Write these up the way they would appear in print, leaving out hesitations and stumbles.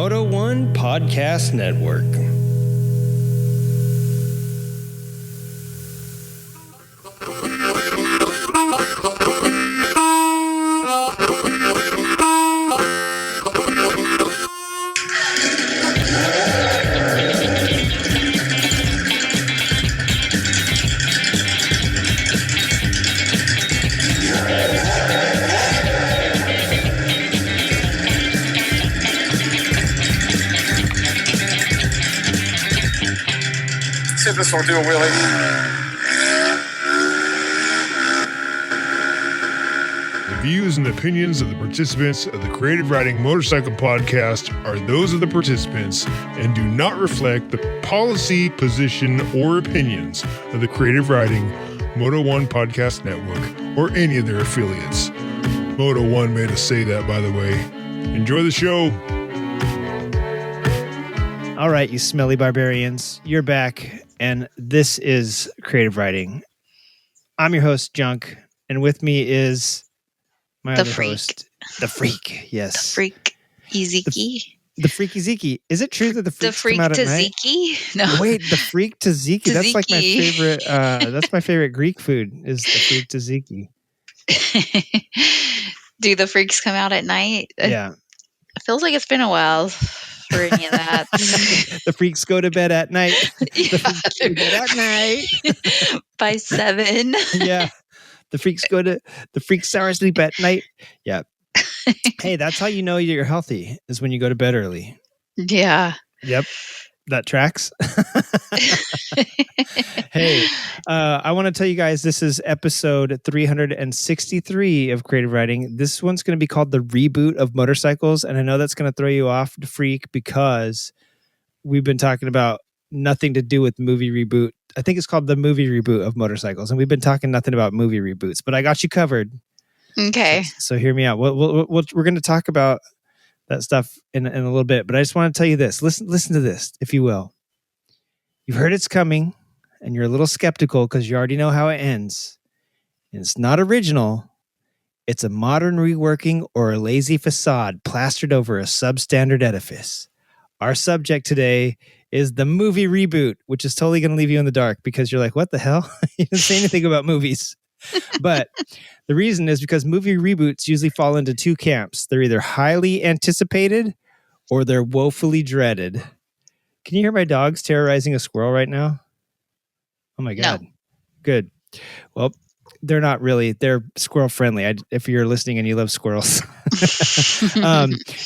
Moto One Podcast Network. This will do a wheelie. The views and opinions of the participants of the Creative Riding Motorcycle Podcast are those of the participants and do not reflect the policy, position, or opinions of the Creative Riding Moto One Podcast Network or any of their affiliates. Moto One made us say that, by the way. Enjoy the show. All right, you smelly barbarians, you're back, and this is Creative Riding. I'm your host, Junk, and with me is my other host, the Freak. Yes, the Freak, Ezeki. The Freak Ezeki. Is it true that the Freaks Freak come out at Tzatziki? night? No, wait, the Freak Tzatziki. That's like my Tzatziki. favorite. That's my favorite Greek food. Is the Freak Tzatziki? Do the freaks come out at night? Yeah, It feels like it's been a while for any of that. the freaks go to bed at night. Yeah, The freaks go to bed at night. by 7. Yeah. The freaks sour sleep at night. Yeah. Hey, that's how you know you're healthy, is when you go to bed early. Yeah. Yep. That tracks. Hey, I want to tell you guys, this is episode 363 of Creative Riding. This one's going to be called the Reboot of Motorcycles. And I know that's going to throw you off, Freak, because we've been talking about nothing to do with movie reboot. I think it's called the movie reboot of motorcycles. And we've been talking nothing about movie reboots, but I got you covered. Okay. So hear me out. We're going to talk about that stuff in a little bit, but I just want to tell you this. Listen to this, if you will. You've heard it's coming, and you're a little skeptical because you already know how it ends. And it's not original. It's a modern reworking or a lazy facade plastered over a substandard edifice. Our subject today is the movie reboot, which is totally going to leave you in the dark because you're like, what the hell? You didn't say anything about movies. But the reason is because movie reboots usually fall into two camps. They're either highly anticipated or they're woefully dreaded. Can you hear my dogs terrorizing a squirrel right now? Oh my God. No. Good. Well, they're not really. They're squirrel friendly. If you're listening and you love squirrels.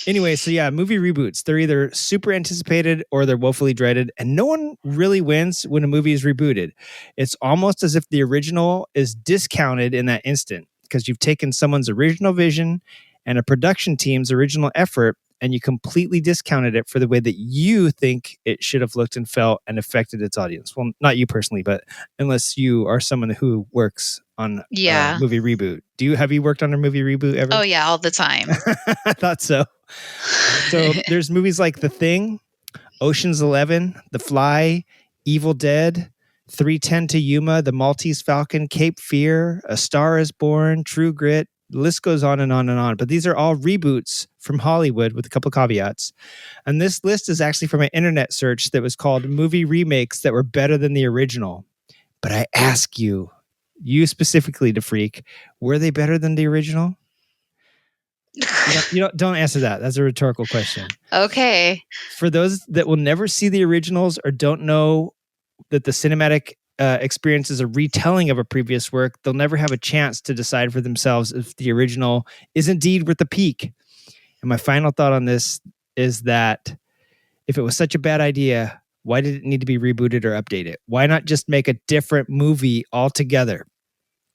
Anyway, so yeah, movie reboots. They're either super anticipated or they're woefully dreaded. And no one really wins when a movie is rebooted. It's almost as if the original is discounted in that instant because you've taken someone's original vision and a production team's original effort and you completely discounted it for the way that you think it should have looked and felt and affected its audience. Well, not you personally, but unless you are someone who works on a movie reboot. Have you worked on a movie reboot ever? Oh, yeah, all the time. I thought so. So there's movies like The Thing, Ocean's 11, The Fly, Evil Dead, 3:10 to Yuma, The Maltese Falcon, Cape Fear, A Star is Born, True Grit. The list goes on and on and on. But these are all reboots from Hollywood with a couple caveats. And this list is actually from an internet search that was called movie remakes that were better than the original. But I ask you specifically, the Freak, were they better than the original? Don't answer that. That's a rhetorical question. Okay. For those that will never see the originals or don't know that the cinematic experience is a retelling of a previous work, they'll never have a chance to decide for themselves if the original is indeed worth the peak. And my final thought on this is that if it was such a bad idea, why did it need to be rebooted or updated? Why not just make a different movie altogether?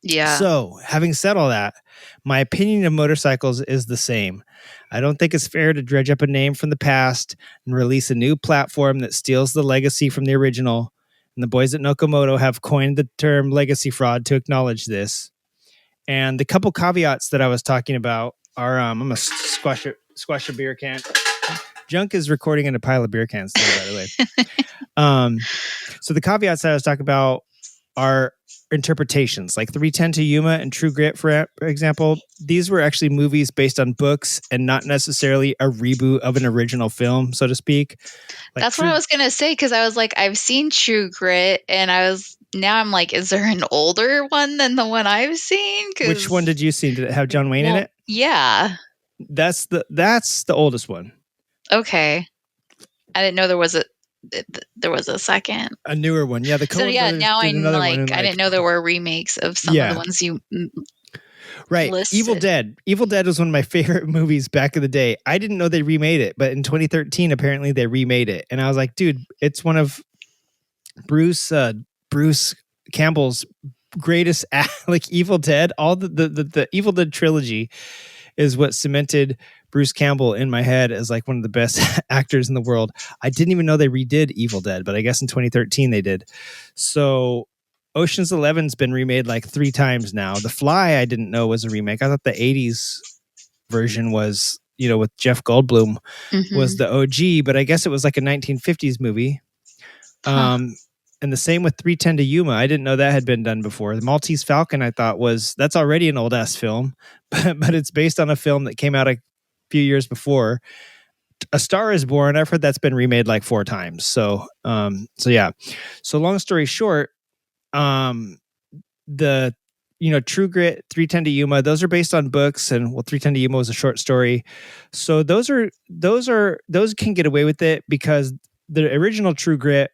Yeah. So, having said all that, my opinion of motorcycles is the same. I don't think it's fair to dredge up a name from the past and release a new platform that steals the legacy from the original. And the boys at Nokomoto have coined the term legacy fraud to acknowledge this. And the couple caveats that I was talking about are, I'm going to squash a beer can. Junk is recording in a pile of beer cans today, by the way. So the caveats that I was talking about are interpretations, like 310 to Yuma and True Grit, for example. These were actually movies based on books and not necessarily a reboot of an original film, so to speak. Like That's what I was going to say, because I was like, I've seen True Grit, and now I'm like, is there an older one than the one I've seen? Which one did you see? Did it have John Wayne in it? Yeah. That's the oldest one. Okay. I didn't know there was a second. A newer one. Yeah, the Coen brothers now did I'm another like, one. I didn't know there were remakes of some of the ones you right. listed. Evil Dead was one of my favorite movies back in the day. I didn't know they remade it, but in 2013 apparently they remade it, and I was like, dude, it's one of Bruce Campbell's greatest like Evil Dead. All the Evil Dead trilogy is what cemented Bruce Campbell in my head as like one of the best actors in the world. I didn't even know they redid Evil Dead, but I guess in 2013 they did. So Ocean's 11's been remade like 3 times now. The Fly, I didn't know was a remake. I thought the 80s version was, with Jeff Goldblum was the OG, but I guess it was like a 1950s movie. And the same with 310 to Yuma. I didn't know that had been done before. The Maltese Falcon, I thought that's already an old ass film, but it's based on a film that came out a few years before. A Star is Born, I've heard that's been remade like 4 times. So yeah. So long story short, the True Grit, 310 to Yuma, those are based on books, and 310 to Yuma was a short story. So those can get away with it because the original True Grit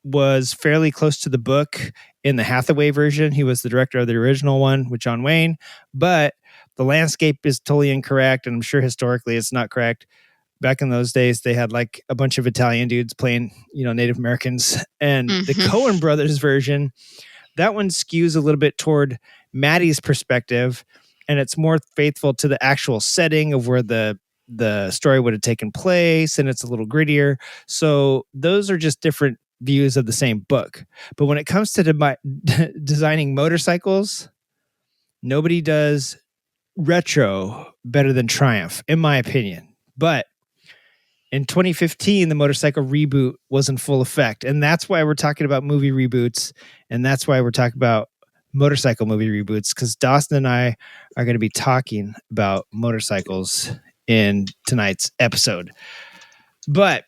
was fairly close to the book in the Hathaway version. He was the director of the original one with John Wayne, but the landscape is totally incorrect, and I'm sure historically it's not correct. Back in those days, they had like a bunch of Italian dudes playing, Native Americans, and the Coen brothers version, that one skews a little bit toward Maddie's perspective, and it's more faithful to the actual setting of where the story would have taken place, and it's a little grittier. So those are just different views of the same book. But when it comes to designing motorcycles, nobody does retro better than Triumph, in my opinion. But in 2015, the motorcycle reboot was in full effect. And that's why we're talking about movie reboots. And that's why we're talking about motorcycle movie reboots, because Dawson and I are going to be talking about motorcycles in tonight's episode. But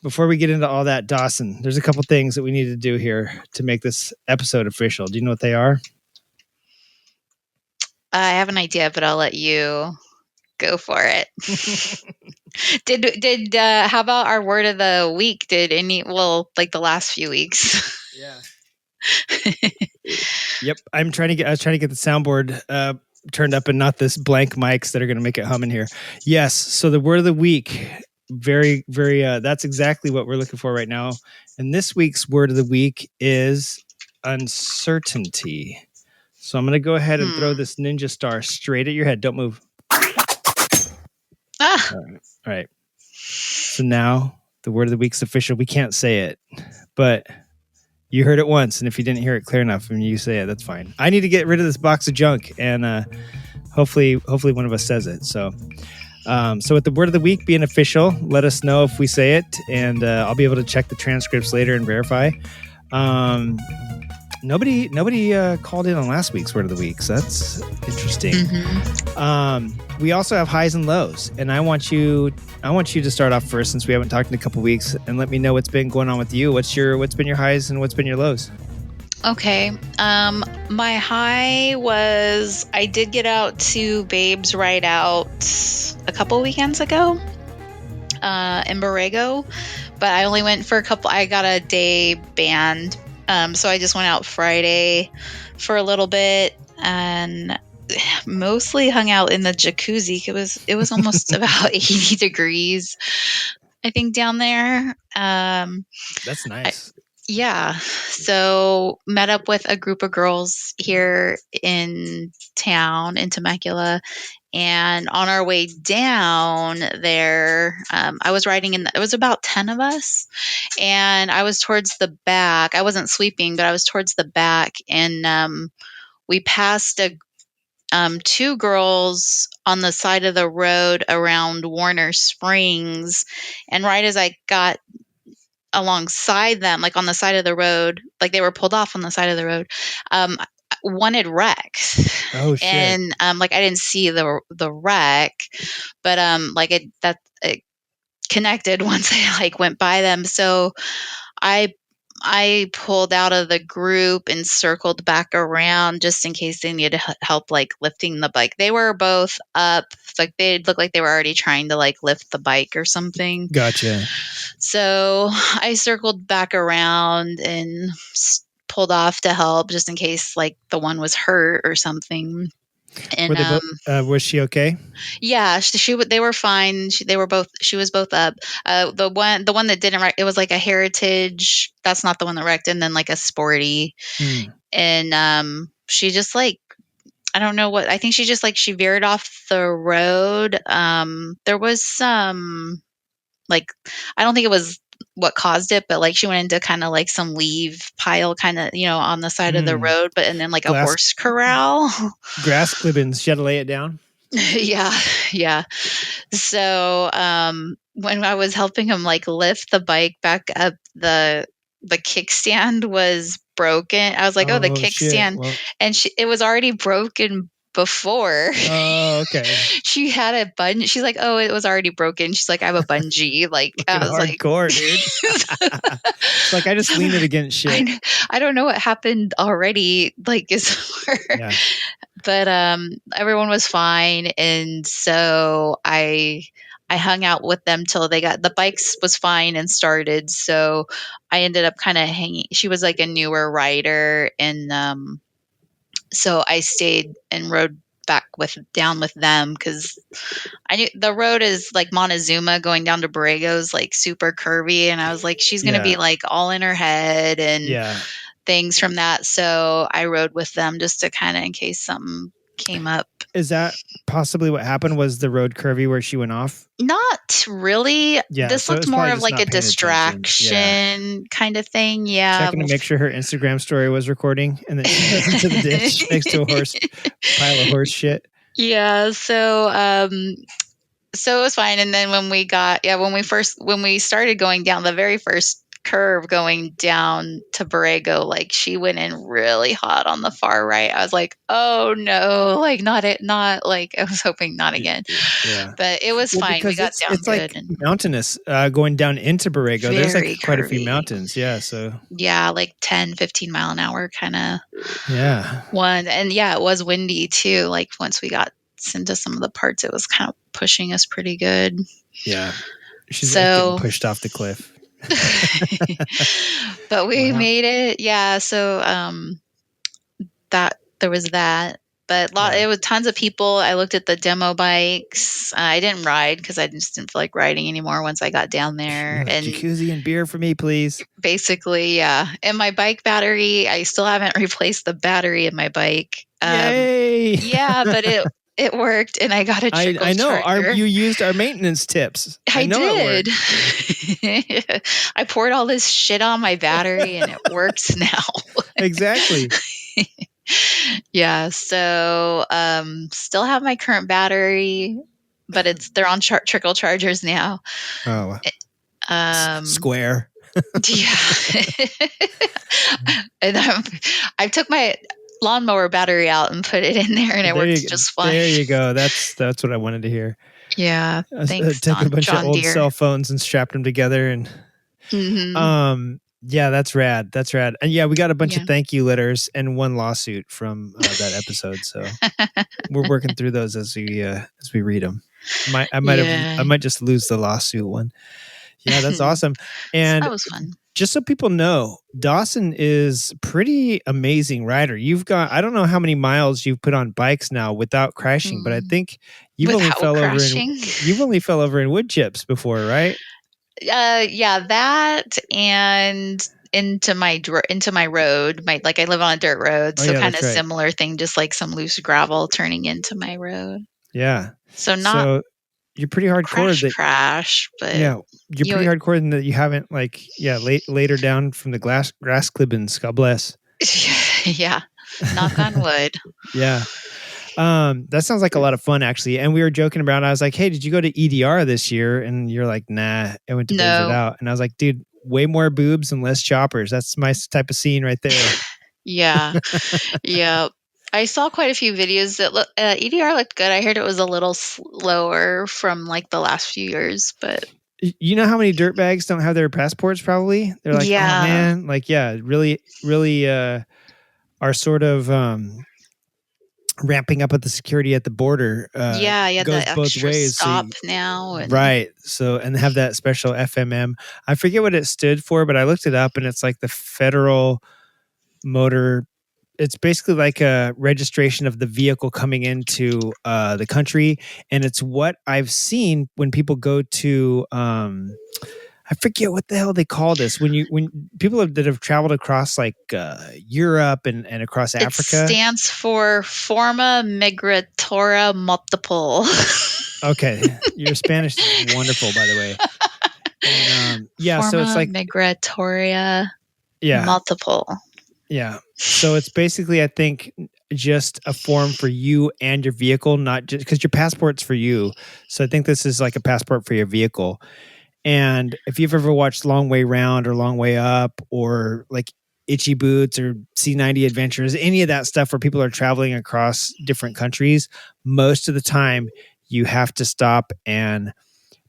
before we get into all that, Dawson, there's a couple things that we need to do here to make this episode official. Do you know what they are? I have an idea, but I'll let you go for it. Did how about our word of the week? Like the last few weeks? Yeah. Yep. I was trying to get the soundboard turned up and not this blank mics that are going to make it hum in here. Yes. So the word of the week, very, very, that's exactly what we're looking for right now. And this week's word of the week is uncertainty. So I'm going to go ahead and throw this ninja star straight at your head. Don't move. All right. So now the word of the week's official. We can't say it, but you heard it once. And if you didn't hear it clear enough and you say it, that's fine. I need to get rid of this box of junk, and hopefully one of us says it. So with the word of the week being official, let us know if we say it, and I'll be able to check the transcripts later and verify. Nobody called in on last week's word of the week, so that's interesting. We also have highs and lows, and I want you to start off first, since we haven't talked in a couple weeks, and let me know what's been going on with you. What's been your highs and what's been your lows? Okay. My high was I did get out to Babe's Ride Out a couple weekends ago in Borrego, but I only went for a couple. I got a day band. So I just went out Friday for a little bit and mostly hung out in the jacuzzi. It was almost about 80 degrees, I think, down there. That's nice. Yeah. So met up with a group of girls here in town, in Temecula. And on our way down there, I was riding it was about 10 of us, and I was towards the back. I wasn't sleeping, but I was towards the back, and we passed 2 girls on the side of the road around Warner Springs. And right as I got alongside them, like on the side of the road, like they were pulled off on the side of the road. One had wrecked. Oh shit. And like I didn't see the wreck, but like it connected once I like went by them. So I pulled out of the group and circled back around just in case they needed help like lifting the bike. They were both up, like they looked like they were already trying to like lift the bike or something. Gotcha. So I circled back around and pulled off to help just in case like the one was hurt or something. And were they both, was she okay? Yeah, they were fine. She was both up. The one that didn't wreck, it was like a Heritage. That's not the one that wrecked, and then like a Sporty. And she just like, I don't know what, I think she just like, she veered off the road. There was some like, I don't think it was what caused it, but like she went into kind of like some leaf pile kind of, on the side of the road, and then like a horse corral. Grass clippings. She had to lay it down. Yeah. So when I was helping him like lift the bike back up, the kickstand was broken. I was like, the kickstand. Well, and it was already broken before. Oh, okay. She had a bungee. She's like, it was already broken. She's like, I have a bungee. Like, I was hardcore, dude. It's like I just leaned it against shit. I don't know what happened already. Like, yeah. But everyone was fine, and so I hung out with them till they got the bikes was fine and started. So I ended up kind of hanging. She was like a newer rider, and so I stayed and rode back down with them because I knew the road is like Montezuma going down to Borrego's like super curvy, and I was like, she's gonna be like all in her head and things from that. So I rode with them just to kind of in case something came up. Is that possibly what happened? Was the road curvy where she went off? Not really. Yeah, this looked more of like a distraction kind of thing. Yeah. Checking to make sure her Instagram story was recording, and then she goes into the ditch next to a pile of horse shit. Yeah. So it was fine. And then when we started going down the very first curve going down to Borrego, like she went in really hot on the far right. I was like, oh no, like not like I was hoping not again. Yeah. But it was fine. We got down it's good. Like mountainous going down into Borrego. There's like quite a few mountains. Yeah. So yeah, like 10-15 mile an hour kind of one. And yeah, it was windy too. Like once we got into some of the parts, it was kind of pushing us pretty good. Yeah. She's like getting pushed off the cliff. But we made it. Yeah. So that there was that. But it was tons of people. I looked at the demo bikes. I didn't ride because I just didn't feel like riding anymore once I got down there. And jacuzzi and beer for me, please. Basically, yeah. And my bike battery, I still haven't replaced the battery in my bike. Yay! Yeah, but it worked, and I got a trickle I know. charger. You used our maintenance tips. I know did. It worked. I poured all this shit on my battery, and it works now. Exactly. Yeah. So, still have my current battery, but they're on trickle chargers now. Oh. Square. Yeah. And I took my lawnmower battery out and put it in there, and it works just fine. There you go. That's what I wanted to hear. Yeah. Thanks, took a bunch John of old Deere cell phones and strapped them together, and yeah, that's rad. That's rad. And yeah, we got a bunch of thank you letters and one lawsuit from that episode. So we're working through those as we read them. I might just lose the lawsuit one. Yeah, that's awesome. And that was fun. Just so people know, Dawson is pretty amazing rider. You've got, I don't know how many miles you've put on bikes now without crashing, but I think you've only fell over in wood chips before, right? Yeah, that and into my road. I live on a dirt road, so kind of similar thing, just like some loose gravel turning into my road. Yeah. So you're pretty hardcore. Crash, but yeah, you're pretty hardcore in that you haven't later down from the grass clippings. God bless. Yeah, knock on wood. Yeah. That sounds like a lot of fun, actually. And we were joking around. I was like, hey, did you go to EDR this year? And you're like, nah, I went to visit out. And I was like, dude, way more boobs and less choppers. That's my type of scene right there. Yeah. Yeah. I saw quite a few videos that EDR looked good. I heard it was a little slower from like the last few years, but you know how many dirtbags don't have their passports? Probably they're like, oh man, like really, really are sort of ramping up at the security at the border. goes the both ways. Stop now, right? So and have that special FMM. I forget what it stood for, but I looked it up, and it's like the Federal Motor. It's basically like a registration of the vehicle coming into the country, and it's what I've seen when people go to. I forget what the hell they call this when people that have traveled across like Europe and across Africa. It stands for Forma Migratoria Multiple. Okay, your Spanish is wonderful, by the way. And, Forma so it's like Migratoria Multiple. Yeah. So it's basically, I think, just a form for you and your vehicle, not just because your passport's for you. So I think this is like a passport for your vehicle. And if you've ever watched Long Way Round or Long Way Up or like Itchy Boots or C90 Adventures, any of that stuff where people are traveling across different countries, most of the time you have to stop and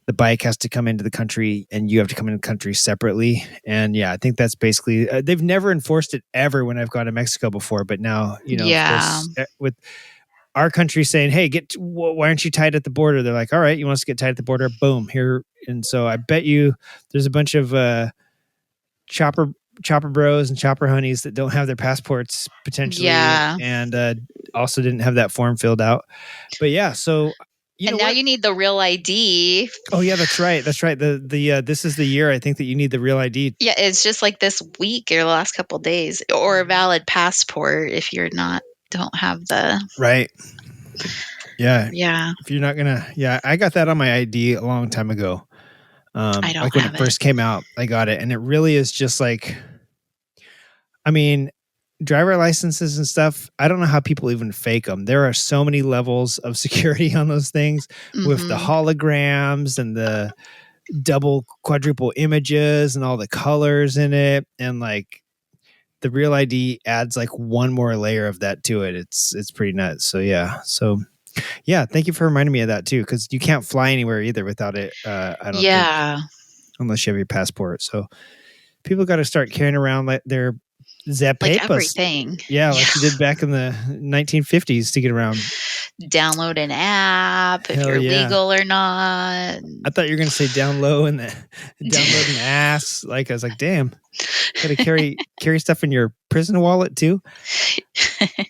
the bike has to come into the country and you have to come into the country separately. And I think that's basically, they've never enforced it ever when I've gone to Mexico before, but now, of course, with our country saying, hey, why aren't you tied at the border? They're like, all right, you want us to get tied at the border? Boom, here. And so I bet you there's a bunch of chopper bros and chopper honeys that don't have their passports potentially. And also didn't have that form filled out. But so now you need the real ID. Oh yeah, that's right. The this is the year I think that you need the real ID. Yeah, it's just like this week or the last couple of days, or a valid passport if you're don't have the right. Yeah. Yeah. If you're not gonna, I got that on my ID a long time ago. I don't like when it first came out, I got it, and it really is just like, I mean, driver licenses and stuff, I don't know how people even fake them. There are so many levels of security on those things with the holograms and the double quadruple images and all the colors in it. And like the real ID adds like one more layer of that to it. It's pretty nuts. So thank you for reminding me of that too. Cause you can't fly anywhere either without it. I don't think, unless you have your passport. So people got to start carrying around like their Zapepas. Like everything. Like you did back in the 1950s to get around. Download an app if you're legal or not. I thought you were going to say down low and download an ass. Like I was like, damn, got to carry stuff in your prison wallet too.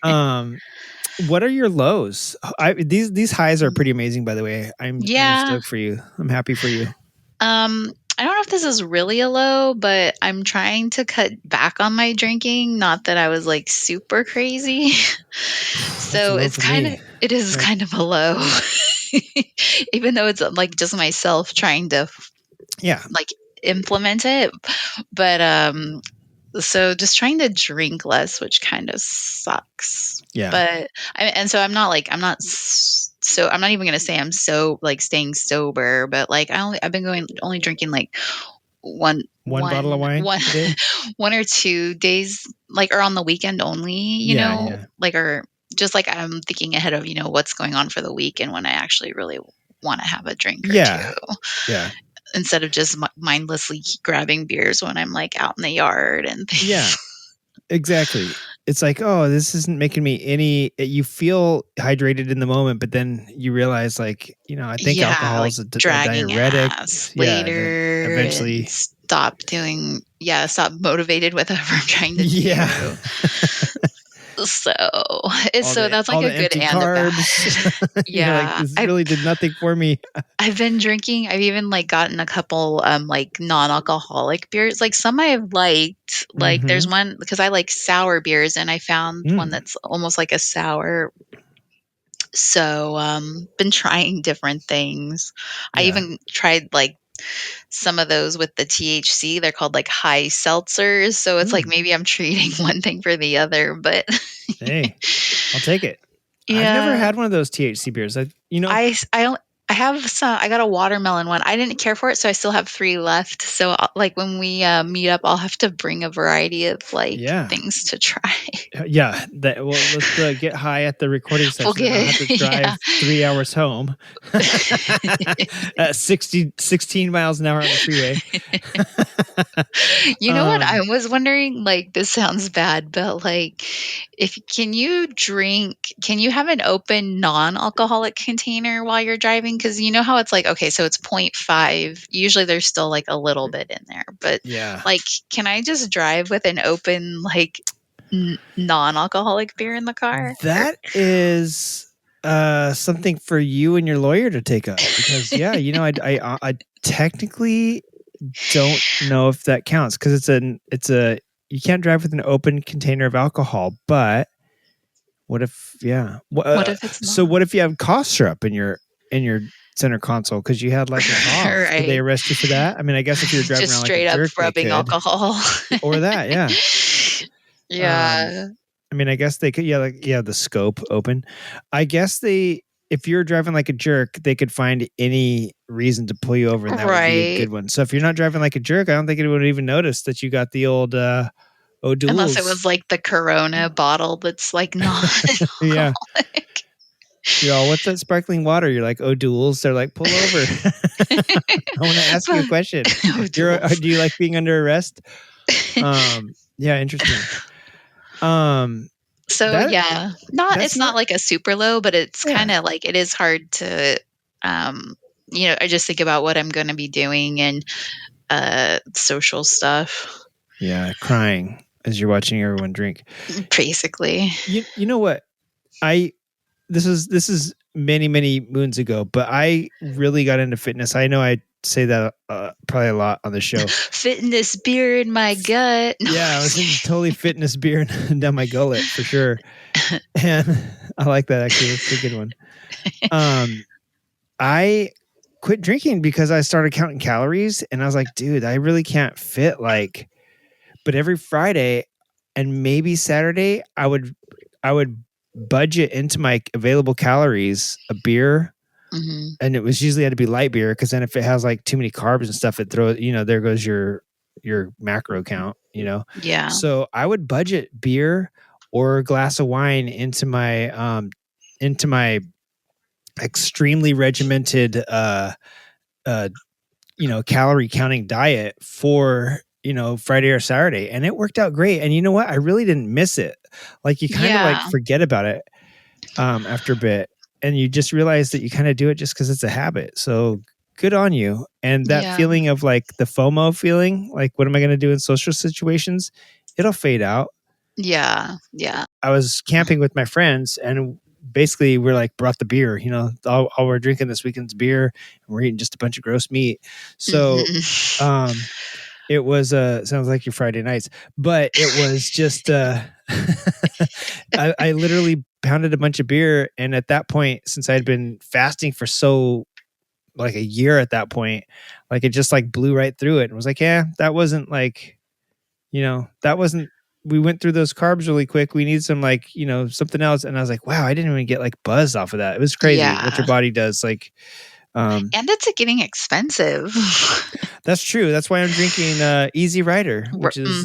What are your lows? These highs are pretty amazing, by the way. I'm stoked for you. I'm happy for you. I don't know if this is really a low, but I'm trying to cut back on my drinking. Not that I was like super crazy. So it's kind of a low, even though it's like just myself trying to like implement it. But so just trying to drink less, which kind of sucks. Yeah. But I'm not even going to say I'm so like staying sober, but like I've been only drinking like one bottle of wine, one or 2 days, like, or on the weekend only, you know, like, or just like I'm thinking ahead of, what's going on for the week and when I actually really want to have a drink or two. Yeah. Instead of just mindlessly grabbing beers when I'm like out in the yard and things. Yeah, exactly. It's like, oh, this isn't making me any. You feel hydrated in the moment, but then you realize, like, I think alcohol is a diuretic. Later, eventually stop motivated with whatever I'm trying to do. So that's like a good and a bad. Like, this really did nothing for me. I've been drinking. I've even like gotten a couple like non-alcoholic beers. Like some I have liked. Like there's one because I like sour beers, and I found one that's almost like a sour. So been trying different things. I even tried like some of those with the THC. They're called like high seltzers. So it's like maybe I'm treating one thing for the other, but hey, I'll take it. Yeah. I've never had one of those THC beers. I got a watermelon one. I didn't care for it, so I still have 3 left. So like when we meet up, I'll have to bring a variety of things to try. Yeah. Let's get high at the recording session. We'll I don't have to drive 3 hours home. 16 miles an hour on the freeway. You know what? I was wondering, this sounds bad, but can you have an open non-alcoholic container while you're driving? Because you know how it's okay, so it's 0.5. Usually there's still a little bit in there, but yeah, can I just drive with an open non-alcoholic beer in the car? That is something for you and your lawyer to take up, because I technically don't know if that counts, because you can't drive with an open container of alcohol. But what if what if it's not? So what if you have cough syrup in your center console because you had a cough? Right. Did they arrest you for that? I mean, I guess if you're driving just around straight like a up jerk, rubbing alcohol or that, yeah. Yeah. I mean, I guess they could, the scope open. I guess if you're driving like a jerk, they could find any reason to pull you over, and that would be a good one. So if you're not driving like a jerk, I don't think anyone would even notice that you got the old O'Doul's. Unless it was the Corona bottle that's non-alcoholic. Yeah. You're all, what's that sparkling water? You're like, O'Doul's. They're like, pull over. I want to ask you a question. Do you like being under arrest? Yeah, interesting. It's not like a super low, but it's kind of it is hard to I just think about what I'm going to be doing and social stuff. Yeah, crying as you're watching everyone drink. Basically. You know what? This is many, many moons ago, but I really got into fitness. I know I say that probably a lot on the show. Fitness beer in my gut. No, yeah, I was into totally fitness beer down my gullet for sure. And I like that, actually. That's a good one. I quit drinking because I started counting calories, and I was like, dude, I really can't fit but every Friday and maybe Saturday, I would budget into my available calories a beer. Mm-hmm. And it was usually had to be light beer, because then if it has too many carbs and stuff, it throws, there goes your macro count, Yeah. So I would budget beer or a glass of wine into my extremely regimented calorie counting diet for Friday or Saturday, and it worked out great. And you know what? I really didn't miss it. You kind of forget about it after a bit, and you just realize that you kind of do it just because it's a habit. So good on you. And that feeling of the FOMO feeling, what am I going to do in social situations? It'll fade out. Yeah. Yeah. I was camping with my friends, and basically we're brought the beer, all we're drinking this weekend's beer, and we're eating just a bunch of gross meat. So, it was sounds like your Friday nights, but it was just I literally pounded a bunch of beer, and at that point, since I had been fasting for a year at that point, it just blew right through it, and was that wasn't that wasn't, we went through those carbs really quick. We need some something else. And I was wow, I didn't even get buzzed off of that. It was crazy what your body does. And it's getting expensive. That's true. That's why I'm drinking Easy Rider, which is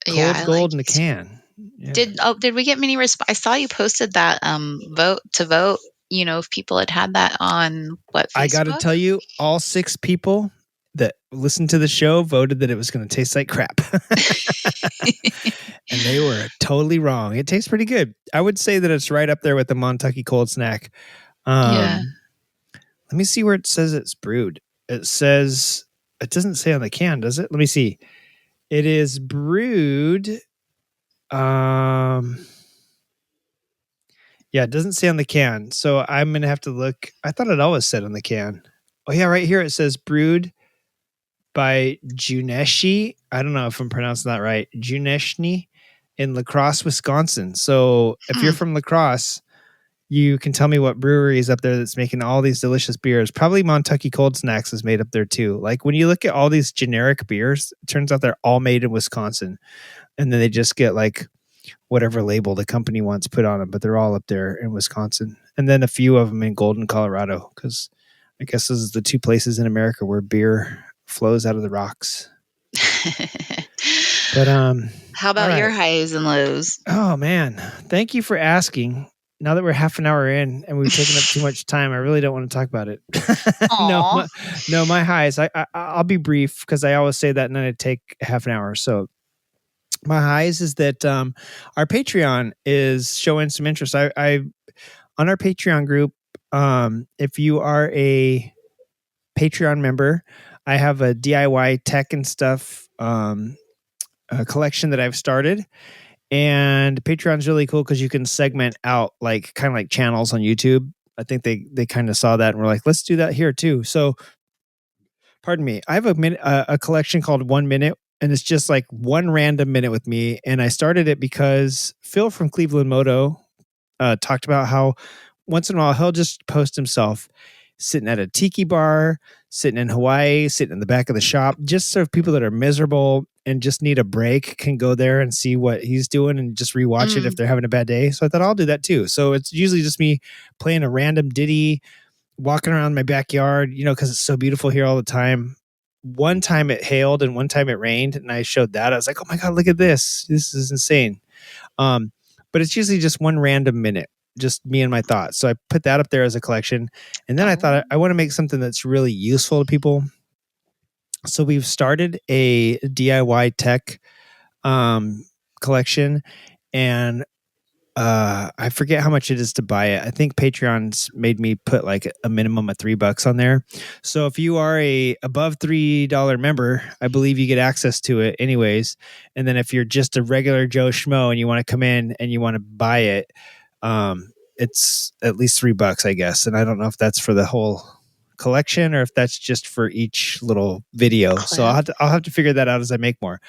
cold gold in a can. Yeah. Did we get many response? I saw you posted that vote, if people had that on Facebook? I got to tell you, all 6 people that listened to the show voted that it was going to taste like crap. And they were totally wrong. It tastes pretty good. I would say that it's right up there with the Montucky Cold Snack. Let me see where it says it's brewed. It doesn't say on the can, does it? Let me see. It is brewed. Yeah, it doesn't say on the can. So I'm going to have to look. I thought it always said on the can. Oh yeah, right here it says brewed by Juneshi. I don't know if I'm pronouncing that right. Juneshny in La Crosse, Wisconsin. So if you're from La Crosse, you can tell me what brewery is up there that's making all these delicious beers. Probably Montucky Cold Snacks is made up there too. When you look at all these generic beers, it turns out they're all made in Wisconsin. And then they just get whatever label the company wants put on them, but they're all up there in Wisconsin. and then a few of them in Golden, Colorado, because I guess those are the two places in America where beer flows out of the rocks. But how about all your right. highs and lows? Oh man, thank you for asking. Now that we're half an hour in and we've taken up too much time, I really don't want to talk about it. Aw. My highs. I'll be brief because I always say that and then I take half an hour. So my highs is that our Patreon is showing some interest. I on our Patreon group. If you are a Patreon member, I have a DIY tech and stuff a collection that I've started. And Patreon's really cool because you can segment out like kind of like channels on YouTube. I think they kind of saw that and were like, let's do that here too. So, pardon me, I have a collection called 1 Minute, and it's just like one random minute with me. And I started it because Phil from Cleveland Moto talked about how once in a while he'll just post himself sitting at a tiki bar, sitting in Hawaii, sitting in the back of the shop, just so people that are miserable and just need a break can go there and see what he's doing and just rewatch it if they're having a bad day. So I thought I'll do that too. So it's usually just me playing a random ditty, walking around my backyard, because it's so beautiful here all the time. One time it hailed and one time it rained, and I showed that. I was like, oh my God, look at this. This is insane. But it's usually just one random minute, just me and my thoughts. So I put that up there as a collection. And then I thought I want to make something that's really useful to people. So we've started a DIY tech collection, and I forget how much it is to buy it. I think Patreon's made me put like a minimum of $3 on there. So if you are a above $3 member, I believe you get access to it anyways. And then if you're just a regular Joe Schmo and you want to come in and you want to buy it, it's at least $3, I guess. And I don't know if that's for the whole collection or if that's just for each little video. So I'll have to figure that out as I make more.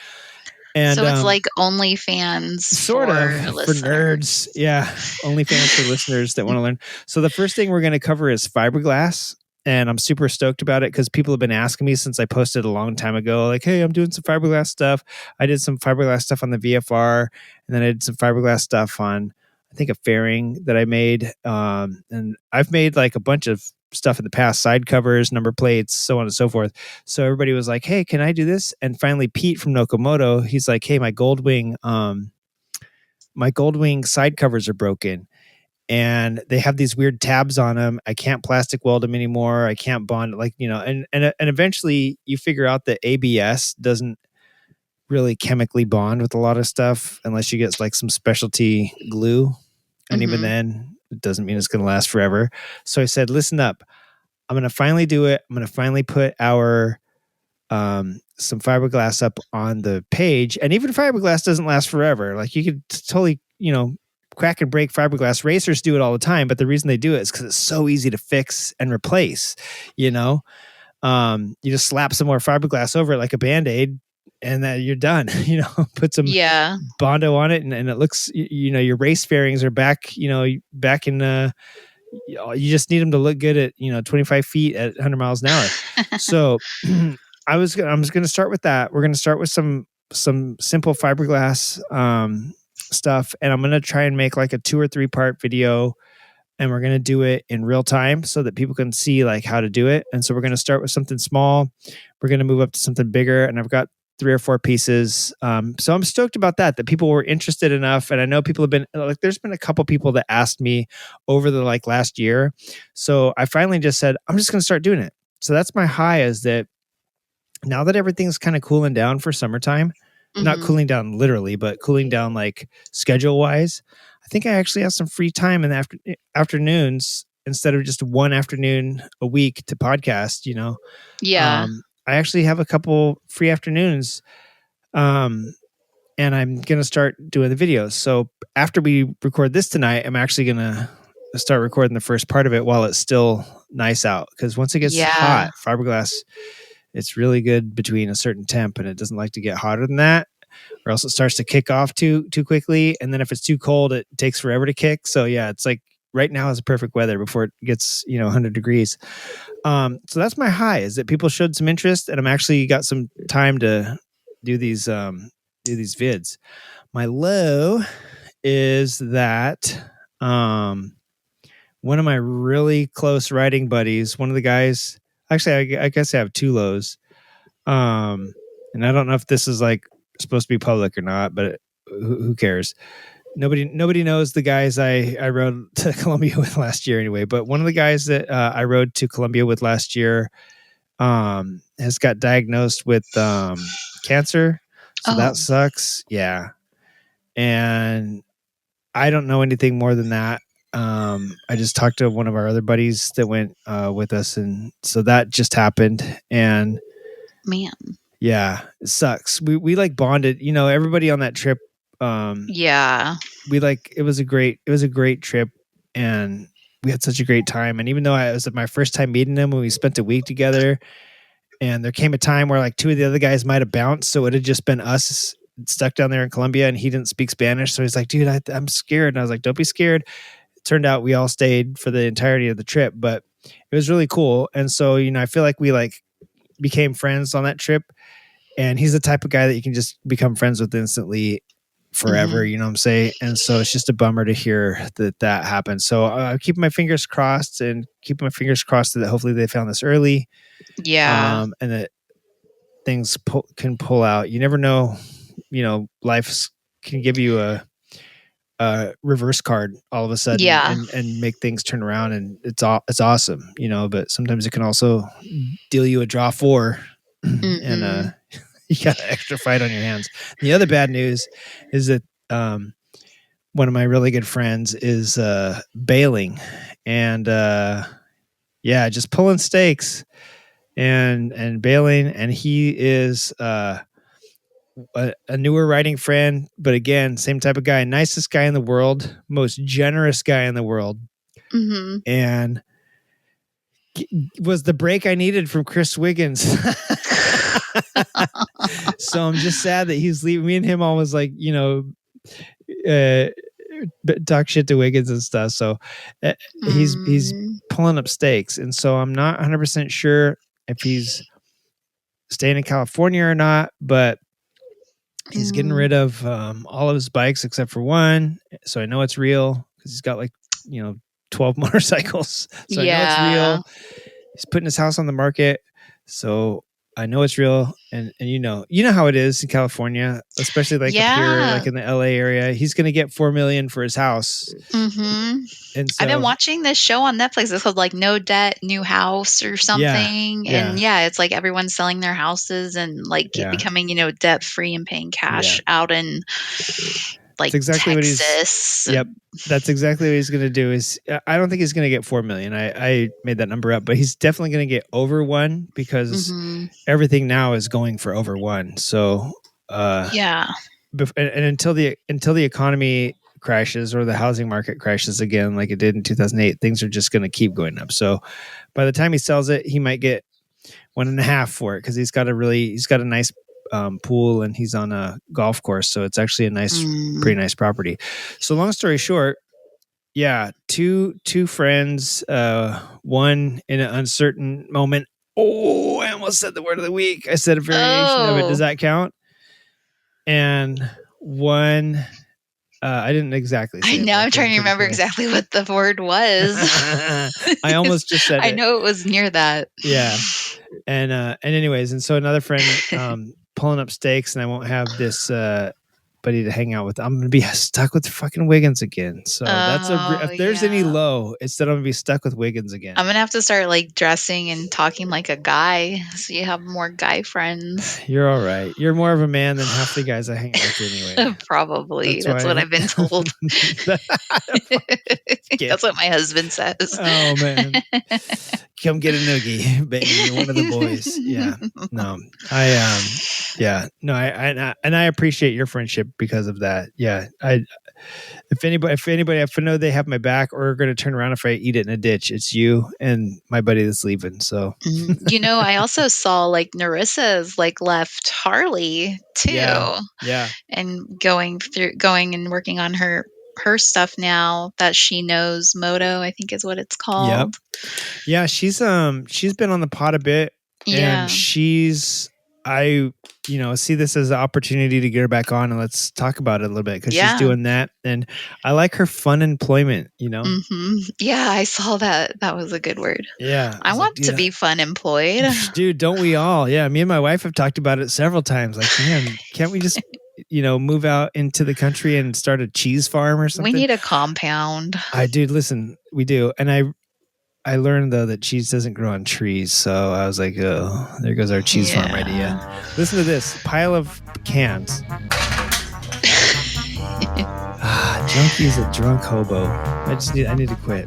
And so it's like OnlyFans sort of for nerds. Yeah. OnlyFans for listeners that want to learn. So the first thing we're going to cover is fiberglass. And I'm super stoked about it because people have been asking me since I posted a long time ago, like, hey, I'm doing some fiberglass stuff. I did some fiberglass stuff on the VFR, and then I did some fiberglass stuff on, I think, a fairing that I made. And I've made like a bunch of stuff in the past, side covers, number plates, so on and so forth. So everybody was like, hey, can I do this? And finally, Pete from Nokomoto, he's like, hey, my Goldwing side covers are broken. And they have these weird tabs on them. I can't plastic weld them anymore. I can't bond, and eventually you figure out that ABS doesn't really chemically bond with a lot of stuff unless you get like some specialty glue. And even then, it doesn't mean it's going to last forever. So I said, listen up. I'm going to finally do it. I'm going to finally put our some fiberglass up on the page. And even fiberglass doesn't last forever. Like you could totally, crack and break fiberglass. Racers do it all the time, but the reason they do it is because it's so easy to fix and replace. You just slap some more fiberglass over it like a Band-Aid, and then you're done. Put some Bondo on it, and it looks. Your race fairings are back. Back in. You just need them to look good at 25 feet at 100 miles an hour. So I was going to start with that. We're going to start with some simple fiberglass stuff, and I'm going to try and make like a 2 or 3 part video, and we're going to do it in real time so that people can see like how to do it. And so we're going to start with something small. We're going to move up to something bigger, and I've got 3 or 4 pieces. So I'm stoked about that people were interested enough. And I know people have been like, there's been a couple people that asked me over the last year. So I finally just said, I'm just going to start doing it. So that's my high, is that now that everything's kind of cooling down for summertime, not cooling down literally, but cooling down like schedule wise, I think I actually have some free time in the afternoons instead of just one afternoon a week to podcast, Yeah. I actually have a couple free afternoons, and I'm going to start doing the videos. So after we record this tonight, I'm actually going to start recording the first part of it while it's still nice out. Because once it gets hot, fiberglass, it's really good between a certain temp, and it doesn't like to get hotter than that, or else it starts to kick off too quickly. And then if it's too cold, it takes forever to kick. So yeah, it's like right now is perfect weather before it gets 100 degrees. So that's my high, is that people showed some interest, and I'm actually got some time to do these vids. My low is that one of my really close riding buddies, one of the guys, actually, I guess I have two lows. And I don't know if this is like supposed to be public or not, but who cares? Nobody knows the guys I rode to Columbia with last year anyway. But one of the guys that I rode to Columbia with last year has got diagnosed with cancer. So that sucks. Yeah. And I don't know anything more than that. I just talked to one of our other buddies that went with us, and so that just happened. And man, yeah, it sucks. We like bonded, everybody on that trip. Yeah. It was a great trip, and we had such a great time. And even though it was my first time meeting him, when we spent a week together, and there came a time where like two of the other guys might have bounced, so it had just been us stuck down there in Colombia, and he didn't speak Spanish, so he's like, dude, I'm scared. And I was like, don't be scared. It turned out we all stayed for the entirety of the trip, but it was really cool. And so, I feel like we like became friends on that trip, and he's the type of guy that you can just become friends with instantly forever. You know what I'm saying? And so it's just a bummer to hear that happened. So I'm keeping my fingers crossed that hopefully they found this early. Yeah. And that things can pull out. You never know, life can give you a reverse card all of a sudden, and make things turn around, and it's awesome, but sometimes it can also deal you a draw 4 and you got an extra fight on your hands. The other bad news is that one of my really good friends is bailing, and just pulling stakes and bailing, and he is a newer writing friend, but again, same type of guy, nicest guy in the world, most generous guy in the world, and was the break I needed from Chris Wiggins. So I'm just sad that he's leaving. Me and him always like, talk shit to Wiggins and stuff. So he's pulling up stakes, and so I'm not 100% sure if he's staying in California or not, but he's getting rid of all of his bikes except for one. So I know it's real because he's got 12 motorcycles. So I know it's real. He's putting his house on the market. So I know it's real. And you know how it is in California, especially up here, like in the LA area. He's going to get $4 million for his house. And so, I've been watching this show on Netflix. It's called like No Debt, New House or something. And it's like everyone's selling their houses and like becoming, debt free and paying cash out in like exactly Texas. That's exactly what he's going to do. I don't think he's going to get 4 million. I made that number up, but he's definitely going to get over 1 because everything now is going for over 1. So and until the economy crashes or the housing market crashes again like it did in 2008, things are just going to keep going up. So by the time he sells it, he might get 1.5 for it because he's got a nice pool, and he's on a golf course, so it's actually a pretty nice property. So long story short, two friends, one in an uncertain moment. I almost said the word of the week. I said a variation of it. Does that count? And one, I didn't exactly say I'm trying to remember exactly what the word was. I almost just said it. I know it was near that. Yeah. And anyways, and so another friend pulling up stakes, and I won't have this buddy to hang out with. I'm gonna be stuck with fucking Wiggins again. So if there's any low, it's that I'm gonna be stuck with Wiggins again. I'm gonna have to start like dressing and talking like a guy, so you have more guy friends. You're all right. You're more of a man than half the guys I hang out with anyway. Probably. That's what I've been told. That's what my husband says. Oh man. Come get a noogie, baby. You're one of the boys. Yeah. No. I appreciate your friendship because of that. Yeah. If I know they have my back or are going to turn around if I eat it in a ditch, it's you and my buddy that's leaving. So, I also saw like Narissa's like left Harley too. Yeah. And going and working on her stuff now that she knows. Moto, I think is what it's called. Yep. Yeah, she's been on the pod a bit, and she's I see this as an opportunity to get her back on and let's talk about it a little bit because she's doing that, and I like her fun employment. Yeah, I saw that. That was a good word. Yeah, I want to be fun employed. Dude, don't we all? Yeah, me and my wife have talked about it several times. Like, man, can't we just move out into the country and start a cheese farm or something? We need a compound. Listen, we do, and I learned though that cheese doesn't grow on trees, so I was like, oh, there goes our cheese farm idea. Listen to this pile of cans. Junky's a drunk hobo. I need to quit.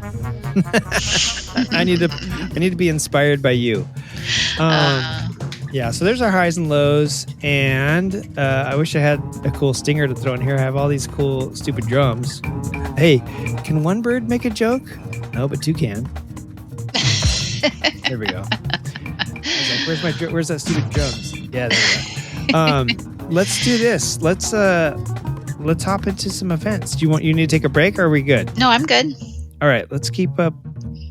I need to be inspired by you. Yeah, so there's our highs and lows, and I wish I had a cool stinger to throw in here. I have all these cool stupid drums. Hey, can one bird make a joke? No, but two can. There we go. I was like, where's that stupid drums? Yeah, there we go. Let's do this. Let's hop into some events. You need to take a break, or are we good? No, I'm good. All right, let's keep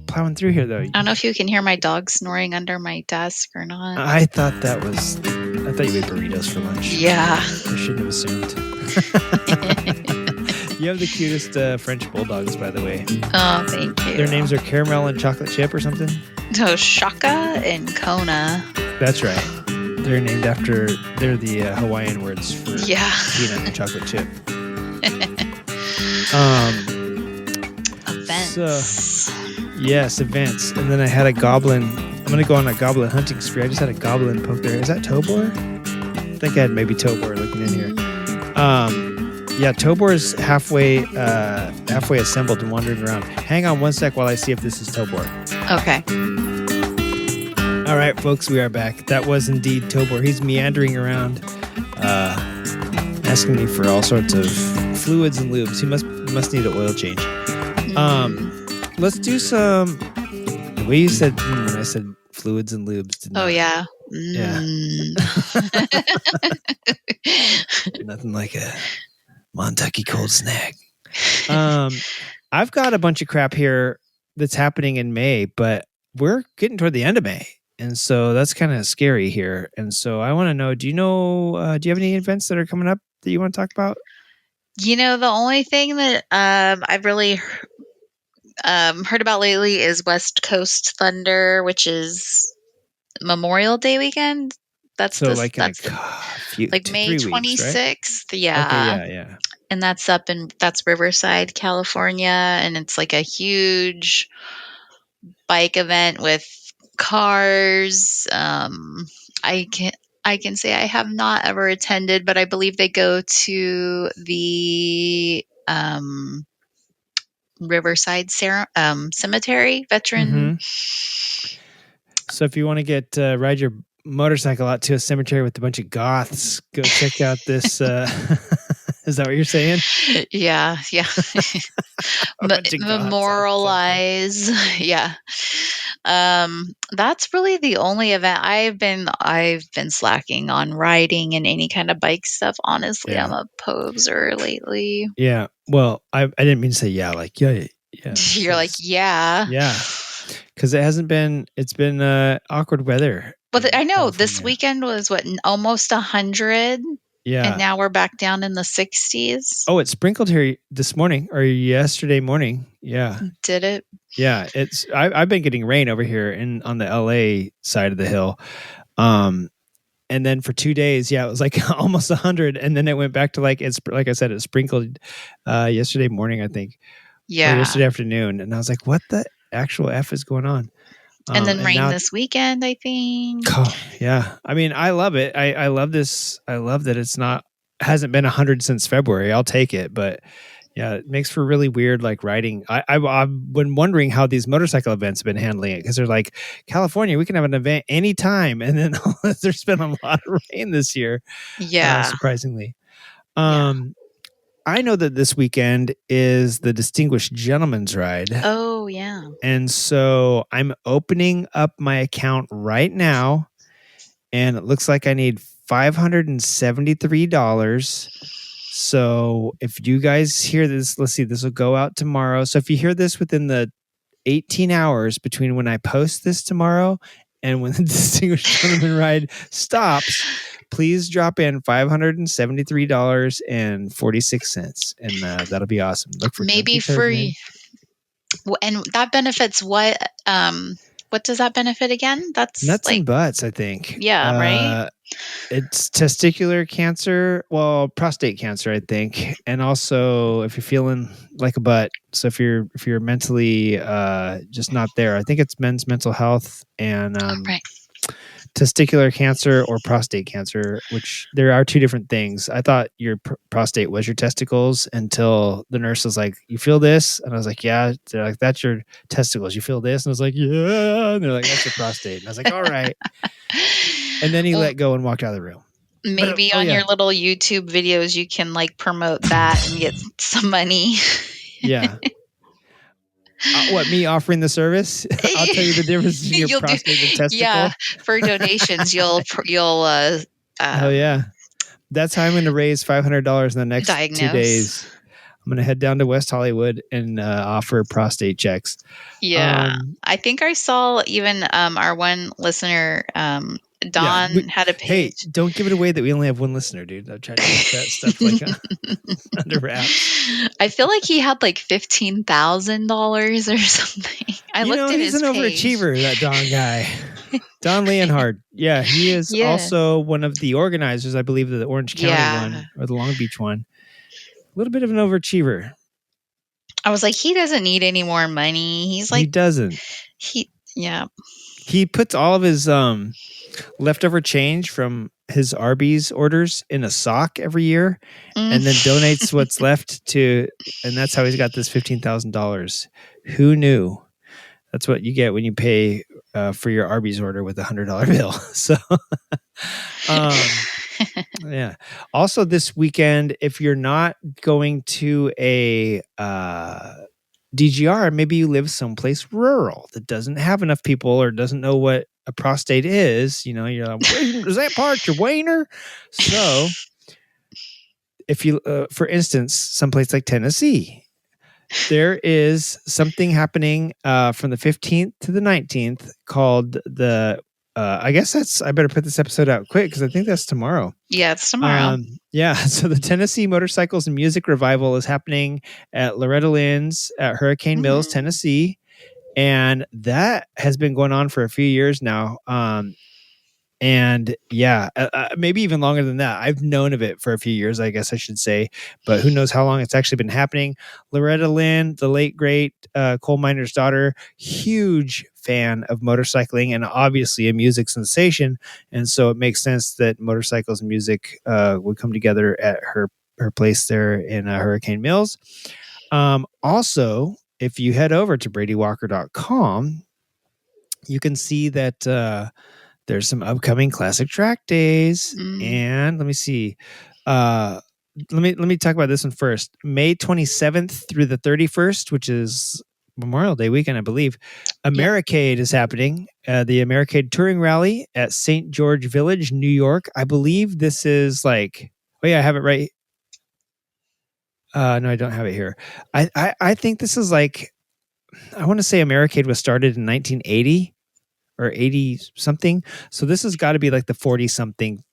plowing through here, though. I don't know if you can hear my dog snoring under my desk or not. I thought you ate burritos for lunch. Yeah. I shouldn't have assumed. You have the cutest French bulldogs, by the way. Oh, thank you. Their names are Caramel and Chocolate Chip or something? So Shaka and Kona. That's right. They're named after, they're the Hawaiian words for peanut and chocolate chip. Events. Yes, events. And then I had a goblin. I'm going to go on a goblin hunting spree. I just had a goblin poke there. Is that Tobor? I think I had maybe Tobor looking in here. Yeah, Tobor is halfway assembled and wandering around. Hang on one sec while I see if this is Tobor. Okay. All right, folks, we are back. That was indeed Tobor. He's meandering around, asking me for all sorts of fluids and lubes. He must need an oil change. Let's do some. The way you said when I said fluids and lubes. Yeah. Yeah. Nothing like a Montucky cold snack. I've got a bunch of crap here that's happening in May, but we're getting toward the end of May. And so that's kind of scary here. And so I want to know, do you have any events that are coming up that you want to talk about? The only thing that I've really heard about lately is West Coast Thunder, which is Memorial Day weekend. That's so May 26th. Right? Yeah. Okay, yeah. And that's that's Riverside, California. And it's like a huge bike event with cars. I can say I have not ever attended, but I believe they go to the Riverside Cemetery veteran. Mm-hmm. So if you want to get ride your motorcycle out to a cemetery with a bunch of goths, go check out this. Is that what you're saying? Yeah. Memorialize. Yeah. That's really the only event I've been slacking on riding and any kind of bike stuff. Honestly, I'm a poser lately. Yeah. Well, I didn't mean to say yeah. Like yeah. You're like yeah. Because it's been awkward weather. Well, I know this weekend was almost 100. Yeah. And now we're back down in the 60s. Oh, it sprinkled here this morning or yesterday morning. Yeah. Did it? Yeah. I've been getting rain over here on the LA side of the hill. And then for 2 days, it was like almost 100. And then it went back to like I said, it sprinkled yesterday morning, I think. Yeah. Or yesterday afternoon. And I was like, what the actual F is going on? And then rain this weekend, I think. Oh, yeah. I mean, I love it. I love this. I love that hasn't been 100 since February. I'll take it. But yeah, it makes for really weird like riding. I've been wondering how these motorcycle events have been handling it because they're like, California, we can have an event anytime. And then there's been a lot of rain this year. Yeah. Surprisingly. I know that this weekend is the Distinguished Gentleman's Ride. Oh, yeah. And so I'm opening up my account right now, and it looks like I need $573. So if you guys hear this, let's see, this will go out tomorrow. So if you hear this within the 18 hours between when I post this tomorrow And when the Distinguished Gentleman Ride stops, please drop in $573.46. And that'll be awesome. Look for maybe Junky Turdman. And that benefits what? What does that benefit again? That's Nuts like, and butts, I think. Yeah, right? It's testicular cancer, well, prostate cancer, I think, and also if you're feeling like a butt. So if you're mentally just not there, I think it's men's mental health and right. testicular cancer or prostate cancer, which there are two different things. I thought your prostate was your testicles until the nurse was like, "You feel this?" And I was like, "Yeah." They're like, "That's your testicles. You feel this?" And I was like, "Yeah." And they're like, "That's your prostate." And I was like, "All right." And then he let go and walked out of the room. Maybe on your little YouTube videos, you can like promote that and get some money. Yeah. What, me offering the service? I'll tell you the difference between your prostate and testicle. Yeah, for donations, you'll. Oh yeah, that's how I'm going to raise $500 in the next 2 days. I'm going to head down to West Hollywood and offer prostate checks. Yeah, I think I saw even our one listener, Don, had a page. Hey, don't give it away that we only have one listener, dude. I'm trying to get that stuff like under wraps. I feel like he had like $15,000 or something. I looked at he's his an page. overachiever, that Don guy. Don Leonhard. Yeah, he is also one of the organizers, I believe, of the Orange County one or the Long Beach one. A little bit of an overachiever. I was like, he doesn't need any more money. He's like, he doesn't. He puts all of his leftover change from his Arby's orders in a sock every year, and then donates what's left to, and that's how he's got this $15,000. Who knew? That's what you get when you pay for your Arby's order with $100 bill. So, yeah. Also, this weekend, if you're not going to a DGR, maybe you live someplace rural that doesn't have enough people or doesn't know what a prostate is. You're like, is that part your wiener? So, if you, for instance, someplace like Tennessee, there is something happening from the 15th to the 19th called the. I guess I better put this episode out quick because I think that's tomorrow. Yeah, it's tomorrow. So the Tennessee Motorcycles and Music Revival is happening at Loretta Lynn's at Hurricane Mills, Tennessee. And that has been going on for a few years now. Maybe even longer than that. I've known of it for a few years, I guess I should say, but who knows how long it's actually been happening. Loretta Lynn, the late, great coal miner's daughter, huge fan of motorcycling and obviously a music sensation. And so it makes sense that motorcycles and music would come together at her place there in Hurricane Mills. Also, if you head over to bradywalker.com, you can see that there's some upcoming classic track days. And let me see. Let me talk about this one first. May 27th through the 31st, which is Memorial Day weekend, I believe. Americade is happening. The Americade Touring Rally at St. George Village, New York. I believe this is like, I have it right. No, I don't have it here. I think this is like, I want to say Americade was started in 1980 or 80 something. So this has got to be like the 40 something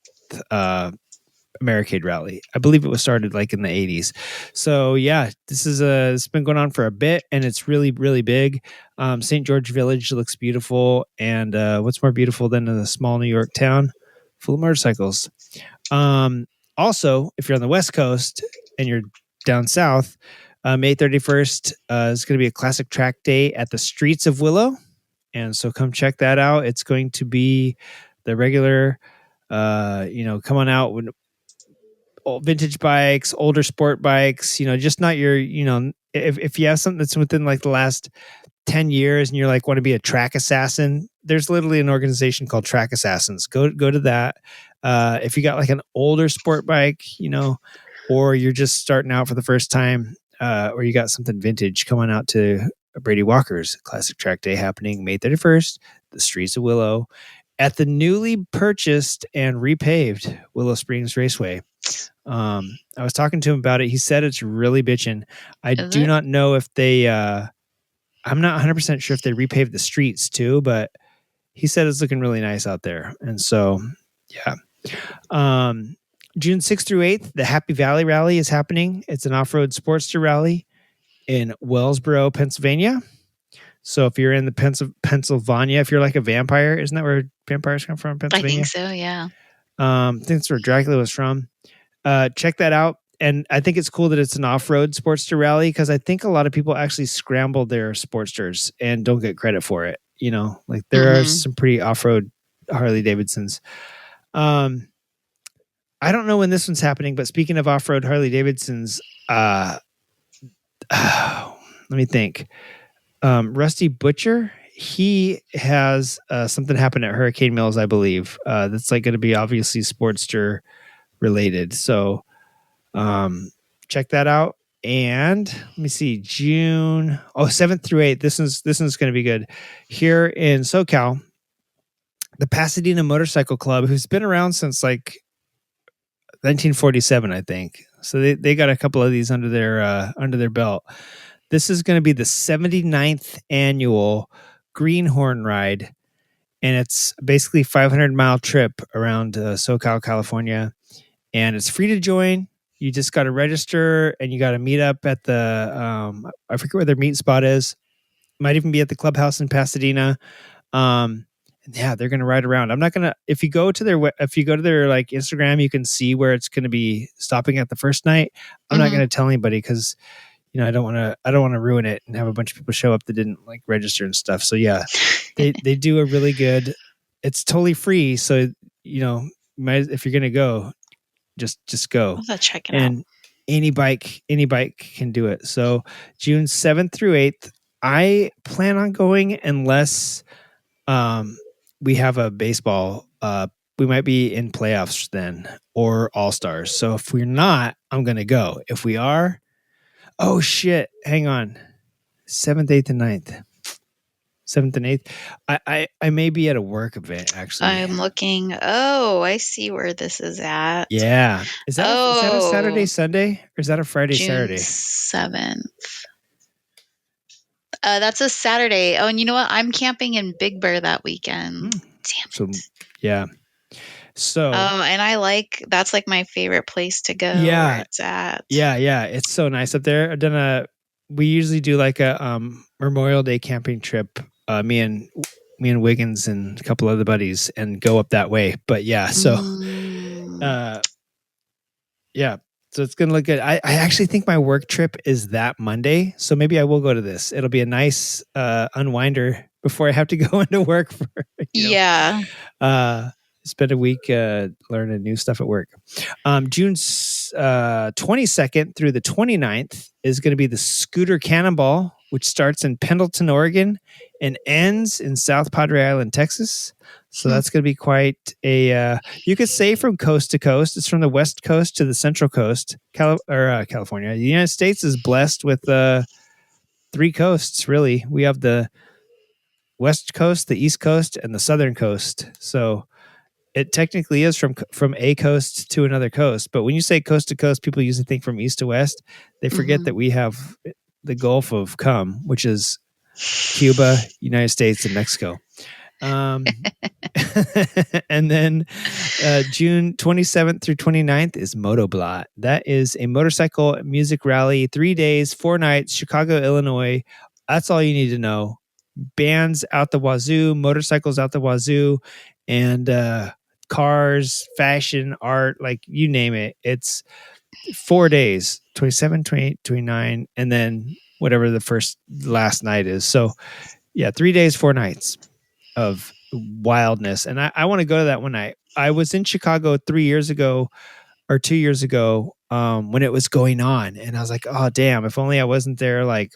Americade rally. I believe it was started like in the 80s. So yeah, this is it's been going on for a bit and it's really, really big. St. George Village looks beautiful. And what's more beautiful than a small New York town full of motorcycles? Also, if you're on the West Coast and you're down south, May 31st is going to be a classic track day at the Streets of Willow. And so come check that out. It's going to be the regular, come on out with vintage bikes, older sport bikes, just not your, if you have something that's within like the last 10 years and you're like, want to be a track assassin, there's literally an organization called Track Assassins. Go to that. If you got like an older sport bike, or you're just starting out for the first time, or you got something vintage, come on out to Brady Walker's Classic Track Day happening May 31st, the Streets of Willow, at the newly purchased and repaved Willow Springs Raceway. I was talking to him about it. He said it's really bitchin'. I do not know if they, I'm not 100% sure if they repaved the streets too, but he said it's looking really nice out there. And so, yeah. June 6th through 8th, the Happy Valley Rally is happening. It's an off-road Sportster rally in Wellsboro, Pennsylvania. So if you're in the Pennsylvania, if you're like a vampire, isn't that where vampires come from? Pennsylvania? I think so, yeah. I think that's where Dracula was from. Check that out. And I think it's cool that it's an off-road Sportster rally because I think a lot of people actually scramble their Sportsters and don't get credit for it. You know, like there are some pretty off-road Harley-Davidsons. I don't know when this one's happening, but speaking of off-road Harley-Davidsons, let me think. Rusty Butcher, he has something happen at Hurricane Mills, I believe. That's like going to be obviously Sportster related. So check that out. And let me see, June 7th through 8th. This one's going to be good. Here in SoCal, the Pasadena Motorcycle Club, who's been around since like 1947, I think. So they got a couple of these under their belt. This is going to be the 79th annual Greenhorn Ride, and it's basically a 500-mile trip around SoCal, California, and it's free to join. You just got to register, and you got to meet up at the I forget where their meet spot is. Might even be at the clubhouse in Pasadena. Yeah, they're going to ride around. I'm not going to, if you go to their like Instagram, you can see where it's going to be stopping at the first night. I'm not going to tell anybody because, you know, I don't want to ruin it and have a bunch of people show up that didn't like register and stuff. So yeah, they do a really good, it's totally free. So, you know, if you're going to go, just go. I'll check it out. And any bike can do it. So June 7th through 8th, I plan on going unless, we have a baseball, we might be in playoffs then or all-stars. So if we're not, I'm going to go. If we are, oh shit, hang on. 7th, 8th, and 9th. 7th and 8th. I may be at a work event actually. I'm looking. Oh, I see where this is at. Yeah. Is that a Saturday, Sunday? Or is that a Friday, June Saturday? 7th. That's a Saturday. Oh, and you know what? I'm camping in Big Bear that weekend. Damn it. Yeah. So. And that's like my favorite place to go. Yeah. Where it's at. Yeah. It's so nice up there. We usually do like a Memorial Day camping trip. Me and Wiggins and a couple other buddies and go up that way. But yeah, so yeah. So it's going to look good. I actually think my work trip is that Monday. So maybe I will go to this. It'll be a nice unwinder before I have to go into work for, yeah. Spend a week learning new stuff at work. June 22nd through the 29th is going to be the Scooter Cannonball, which starts in Pendleton, Oregon and ends in South Padre Island, Texas. So that's going to be quite you could say from coast to coast. It's from the West Coast to the Central Coast, California. The United States is blessed with 3 coasts, really. We have the West Coast, the East Coast, and the Southern Coast. So it technically is from a coast to another coast. But when you say coast to coast, people usually think from east to west. They forget that we have the Gulf of Cum, which is Cuba, United States, and Mexico. And then June 27th through 29th is Motoblot. That is a motorcycle music rally, 3 days, 4 nights, Chicago, Illinois. That's all you need to know. Bands out the wazoo, motorcycles out the wazoo, and cars, fashion, art, like you name it. It's 4 days, 27, 28, 29, and then whatever the last night is. So yeah, 3 days, 4 nights of wildness. And I want to go to that one night. I was in Chicago 3 years ago or 2 years ago when it was going on. And I was like, oh, damn, if only I wasn't there. Like,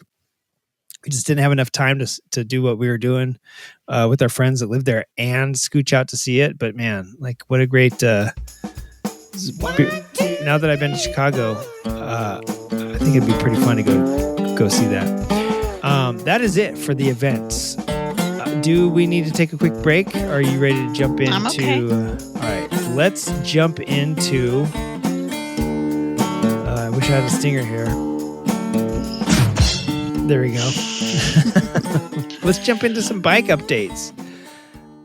we just didn't have enough time to do what we were doing with our friends that lived there and scooch out to see it. But man, like what a great, now that I've been to Chicago, I think it'd be pretty fun to go see that. That is it for the events. Do we need to take a quick break? Are you ready to jump into? I'm okay. All right, let's jump into. I wish I had a stinger here. There we go. Let's jump into some bike updates.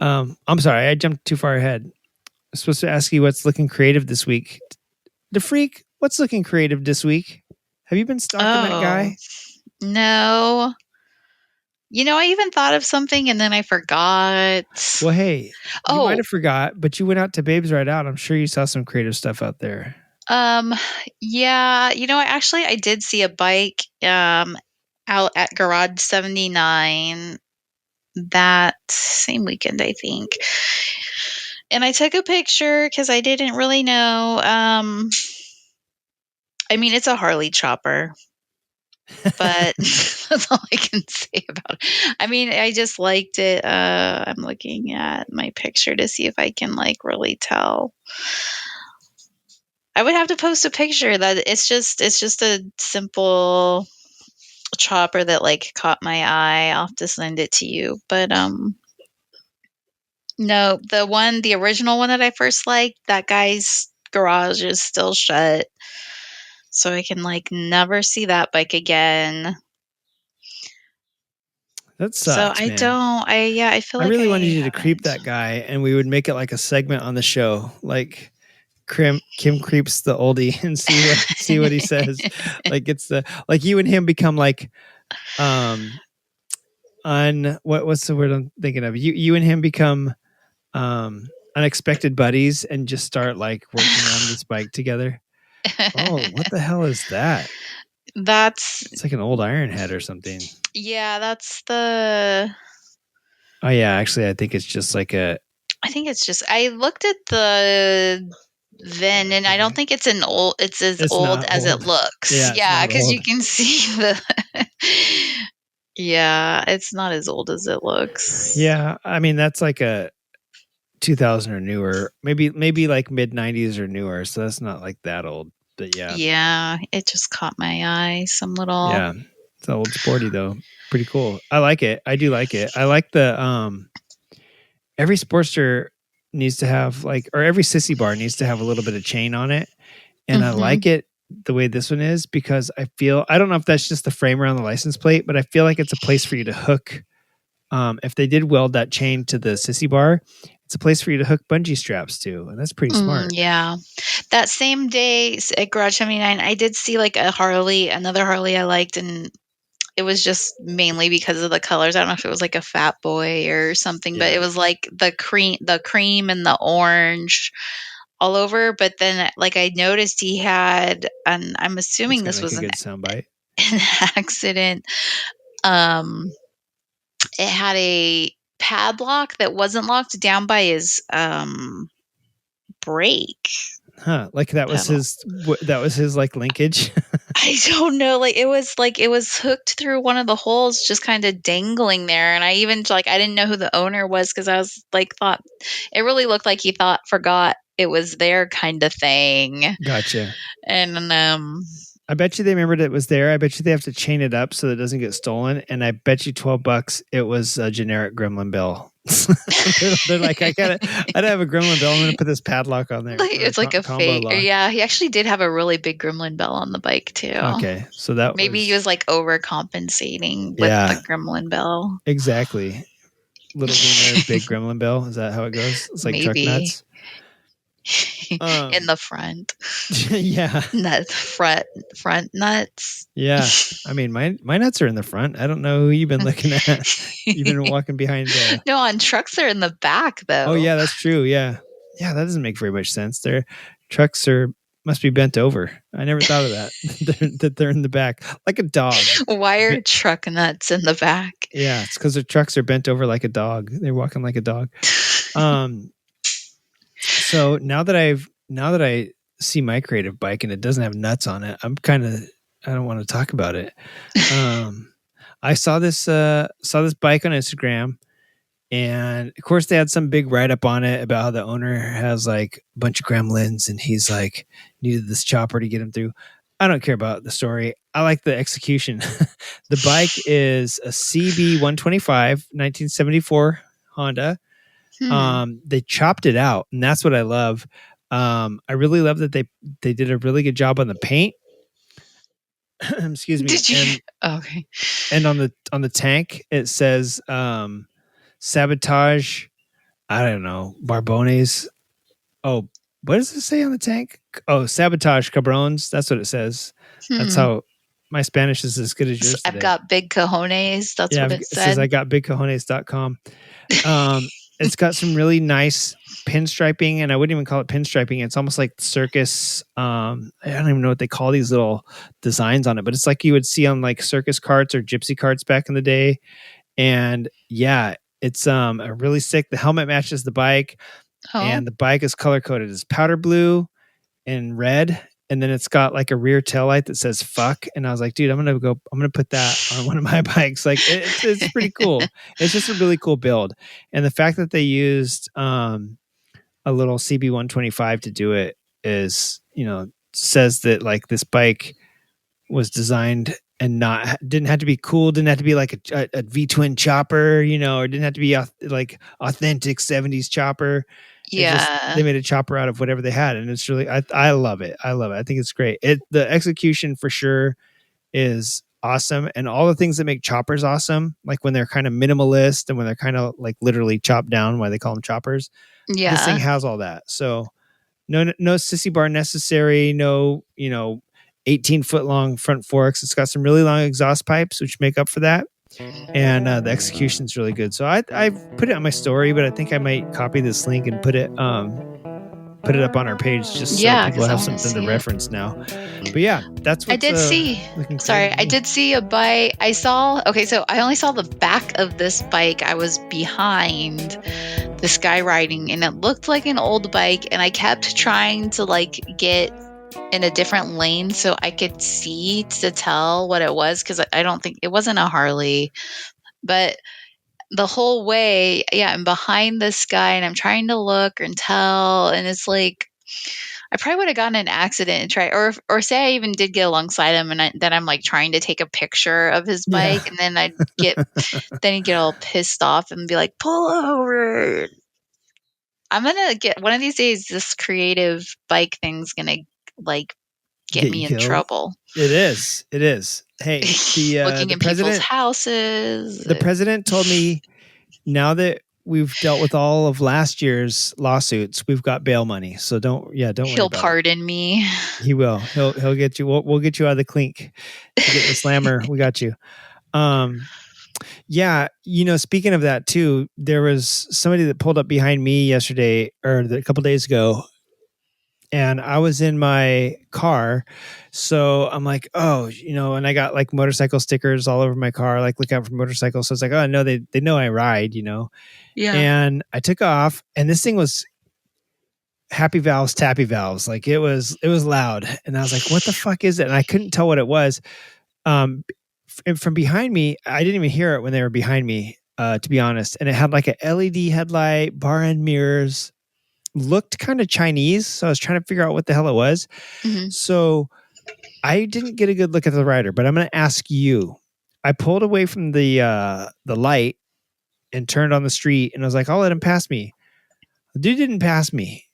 I'm sorry, I jumped too far ahead. I'm supposed to ask you what's looking creative this week. The freak, what's looking creative this week? Have you been stalking that guy? No. I even thought of something and then I forgot. Well, hey, you might have forgot, but you went out to Babes Right Out. I'm sure you saw some creative stuff out there. Yeah. I did see a bike out at Garage 79 that same weekend, I think. And I took a picture because I didn't really know. It's a Harley chopper, but that's all I can say about it. I just liked it. I'm looking at my picture to see if I can really tell. I would have to post a picture that it's just a simple chopper that caught my eye. I'll have to send it to you. But no, the original one that I first liked, that guy's garage is still shut. So I can never see that bike again. That sucks, so I man. don't. I feel I like really wanted you to creep that guy, and we would make it like a segment on the show, like Kim creeps the oldie and see what he says. It's you and him become what's the word I'm thinking of? You and him become unexpected buddies and just start working on this bike together. Oh, what the hell is that? It's like an old iron head or something. Yeah, that's the. Oh yeah, actually, I think it's just I looked at the VIN and I don't think it's as old as it looks. Yeah, because you can see the. Yeah, it's not as old as it looks. Yeah, that's like a 2000 or newer, maybe mid 90s or newer, so that's not that old. But yeah, it just caught my eye. Some little it's old sporty though. Pretty cool. I like it. I do like it. I like the every Sportster needs to have or every sissy bar needs to have a little bit of chain on it, and I like it the way this one is because I don't know if that's just the frame around the license plate, but I feel like it's a place for you to hook. If they did weld that chain to the sissy bar, it's a place for you to hook bungee straps to, and that's pretty smart. Yeah. That same day at Garage 79, I did see another Harley I liked, and it was just mainly because of the colors. I don't know if it was a Fat Boy or something, but it was the cream and the orange all over. But then I noticed he had, and I'm assuming this was a good soundbite. An accident. It had a padlock that wasn't locked down by his brake. Huh? That was his linkage. I don't know. It was hooked through one of the holes, just kind of dangling there. And I even I didn't know who the owner was because I was thought it really looked like he forgot it was there, kind of thing. Gotcha. And I bet you they remembered it was there. I bet you they have to chain it up so that it doesn't get stolen. And I bet you $12 it was a generic Gremlin bell. They're like, I gotta have a Gremlin bell. I'm gonna put this padlock on there. It's a fake. Lock. Yeah, he actually did have a really big Gremlin bell on the bike too. Okay, so that maybe he was overcompensating with the Gremlin bell. Exactly. Little wiener, big Gremlin bell. Is that how it goes? It's like truck nuts. In the front. Yeah. Front nuts. Yeah. My nuts are in the front. I don't know who you've been looking at. You've been walking behind. No, on trucks are in the back though. Oh yeah, that's true. Yeah. Yeah, that doesn't make very much sense. Their trucks must be bent over. I never thought of that. that they're in the back like a dog. Why are truck nuts in the back? Yeah, it's because their trucks are bent over like a dog. They're walking like a dog. So now that I see my creative bike and it doesn't have nuts on it, I don't want to talk about it. I saw this bike on Instagram, and of course they had some big write up on it about how the owner has a bunch of gremlins and he's needed this chopper to get him through. I don't care about the story. I like the execution. The bike is a CB 125 1974 Honda. They chopped it out, and that's what I love. I really love that they did a really good job on the paint. Excuse me. Did you? Okay. And on the tank it says sabotage I don't know, Barbones. Oh, what does it say on the tank? Oh, sabotage cabrones. That's what it says. That's how my Spanish is as good as yours I've today. got big cojones. That's what it It says said. I got bigcojones.com. It's got some really nice pinstriping, and I wouldn't even call it pinstriping. It's almost like circus. I don't even know what they call these little designs on it, but it's like you would see on like circus carts or gypsy carts back in the day. And yeah, it's a really sick. The helmet matches the bike, and the bike is color coded as powder blue and red. And then it's got like a rear tail light that says "fuck." And I was like, dude, I'm gonna put that on one of my bikes. Like it's pretty cool. It's just a really cool build. And the fact that they used a little CB125 to do it is, says that like this bike was designed and didn't have to be cool, didn't have to be like a V-twin chopper, or didn't have to be like authentic 70s chopper. Yeah. They made a chopper out of whatever they had, and it's really I love it. I love it. I think it's great. The execution for sure is awesome, and all the things that make choppers awesome, like when they're kind of minimalist and when they're kind of like literally chopped down, why they call them choppers. Yeah. This thing has all that. So no sissy bar necessary. No, 18-foot long front forks. It's got some really long exhaust pipes, which make up for that. And the execution's really good. So I've put it on my story, but I think I might copy this link and put it up on our page just so people have something to reference now. But yeah, that's what I did see. Sorry, I did see a bike. So I only saw the back of this bike. I was behind this guy riding, and it looked like an old bike, and I kept trying to like get in a different lane so I could see to tell what it was, because I don't think it wasn't a Harley. But the whole way, I'm behind this guy and I'm trying to look and tell, and it's like I probably would have gotten in an accident and try, or say I even did get alongside him, and then I'm like trying to take a picture of his bike, and then I'd get then he'd get all pissed off and be like, pull over. I'm gonna get one of these days, this creative bike thing's gonna like get me in trouble. It is. Hey, looking in people's houses. The president told me now that we've dealt with all of last year's lawsuits, we've got bail money. So don't worry about it. He'll pardon me. He will. He'll get you. We'll get you out of the clink. You get the slammer. We got you. Yeah, speaking of that too, there was somebody that pulled up behind me yesterday or a couple days ago, and I was in my car. So I'm like, and I got like motorcycle stickers all over my car, like look out for motorcycles. So it's like, oh, no, they know I ride, Yeah. And I took off, and this thing was happy valves, tappy valves. Like it was loud. And I was like, what the fuck is it? And I couldn't tell what it was. From behind me, I didn't even hear it when they were behind me, to be honest. And it had like a LED headlight, bar end mirrors, looked kind of Chinese. So I was trying to figure out what the hell it was. Mm-hmm. So I didn't get a good look at the rider, but I'm going to ask you. I pulled away from the light and turned on the street, and I was like, I'll let him pass me. The dude didn't pass me.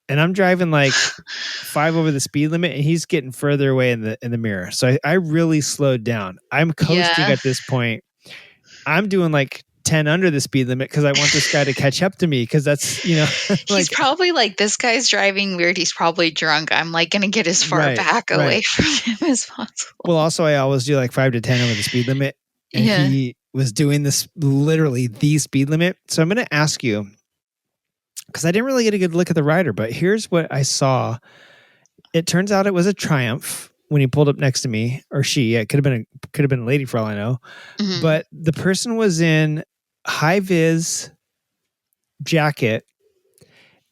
And I'm driving like 5 over the speed limit, and he's getting further away in the mirror. So I really slowed down. I'm coasting at this point. I'm doing like 10 under the speed limit because I want this guy to catch up to me, because that's, he's probably like, this guy's driving weird. He's probably drunk. I'm like going to get as far back away from him as possible. Well, also I always do like 5 to 10 over the speed limit. And he was doing this literally the speed limit. So I'm going to ask you, because I didn't really get a good look at the rider, but here's what I saw. It turns out it was a Triumph when he pulled up next to me, or she. It could have been a lady for all I know. Mm-hmm. But the person was in high vis jacket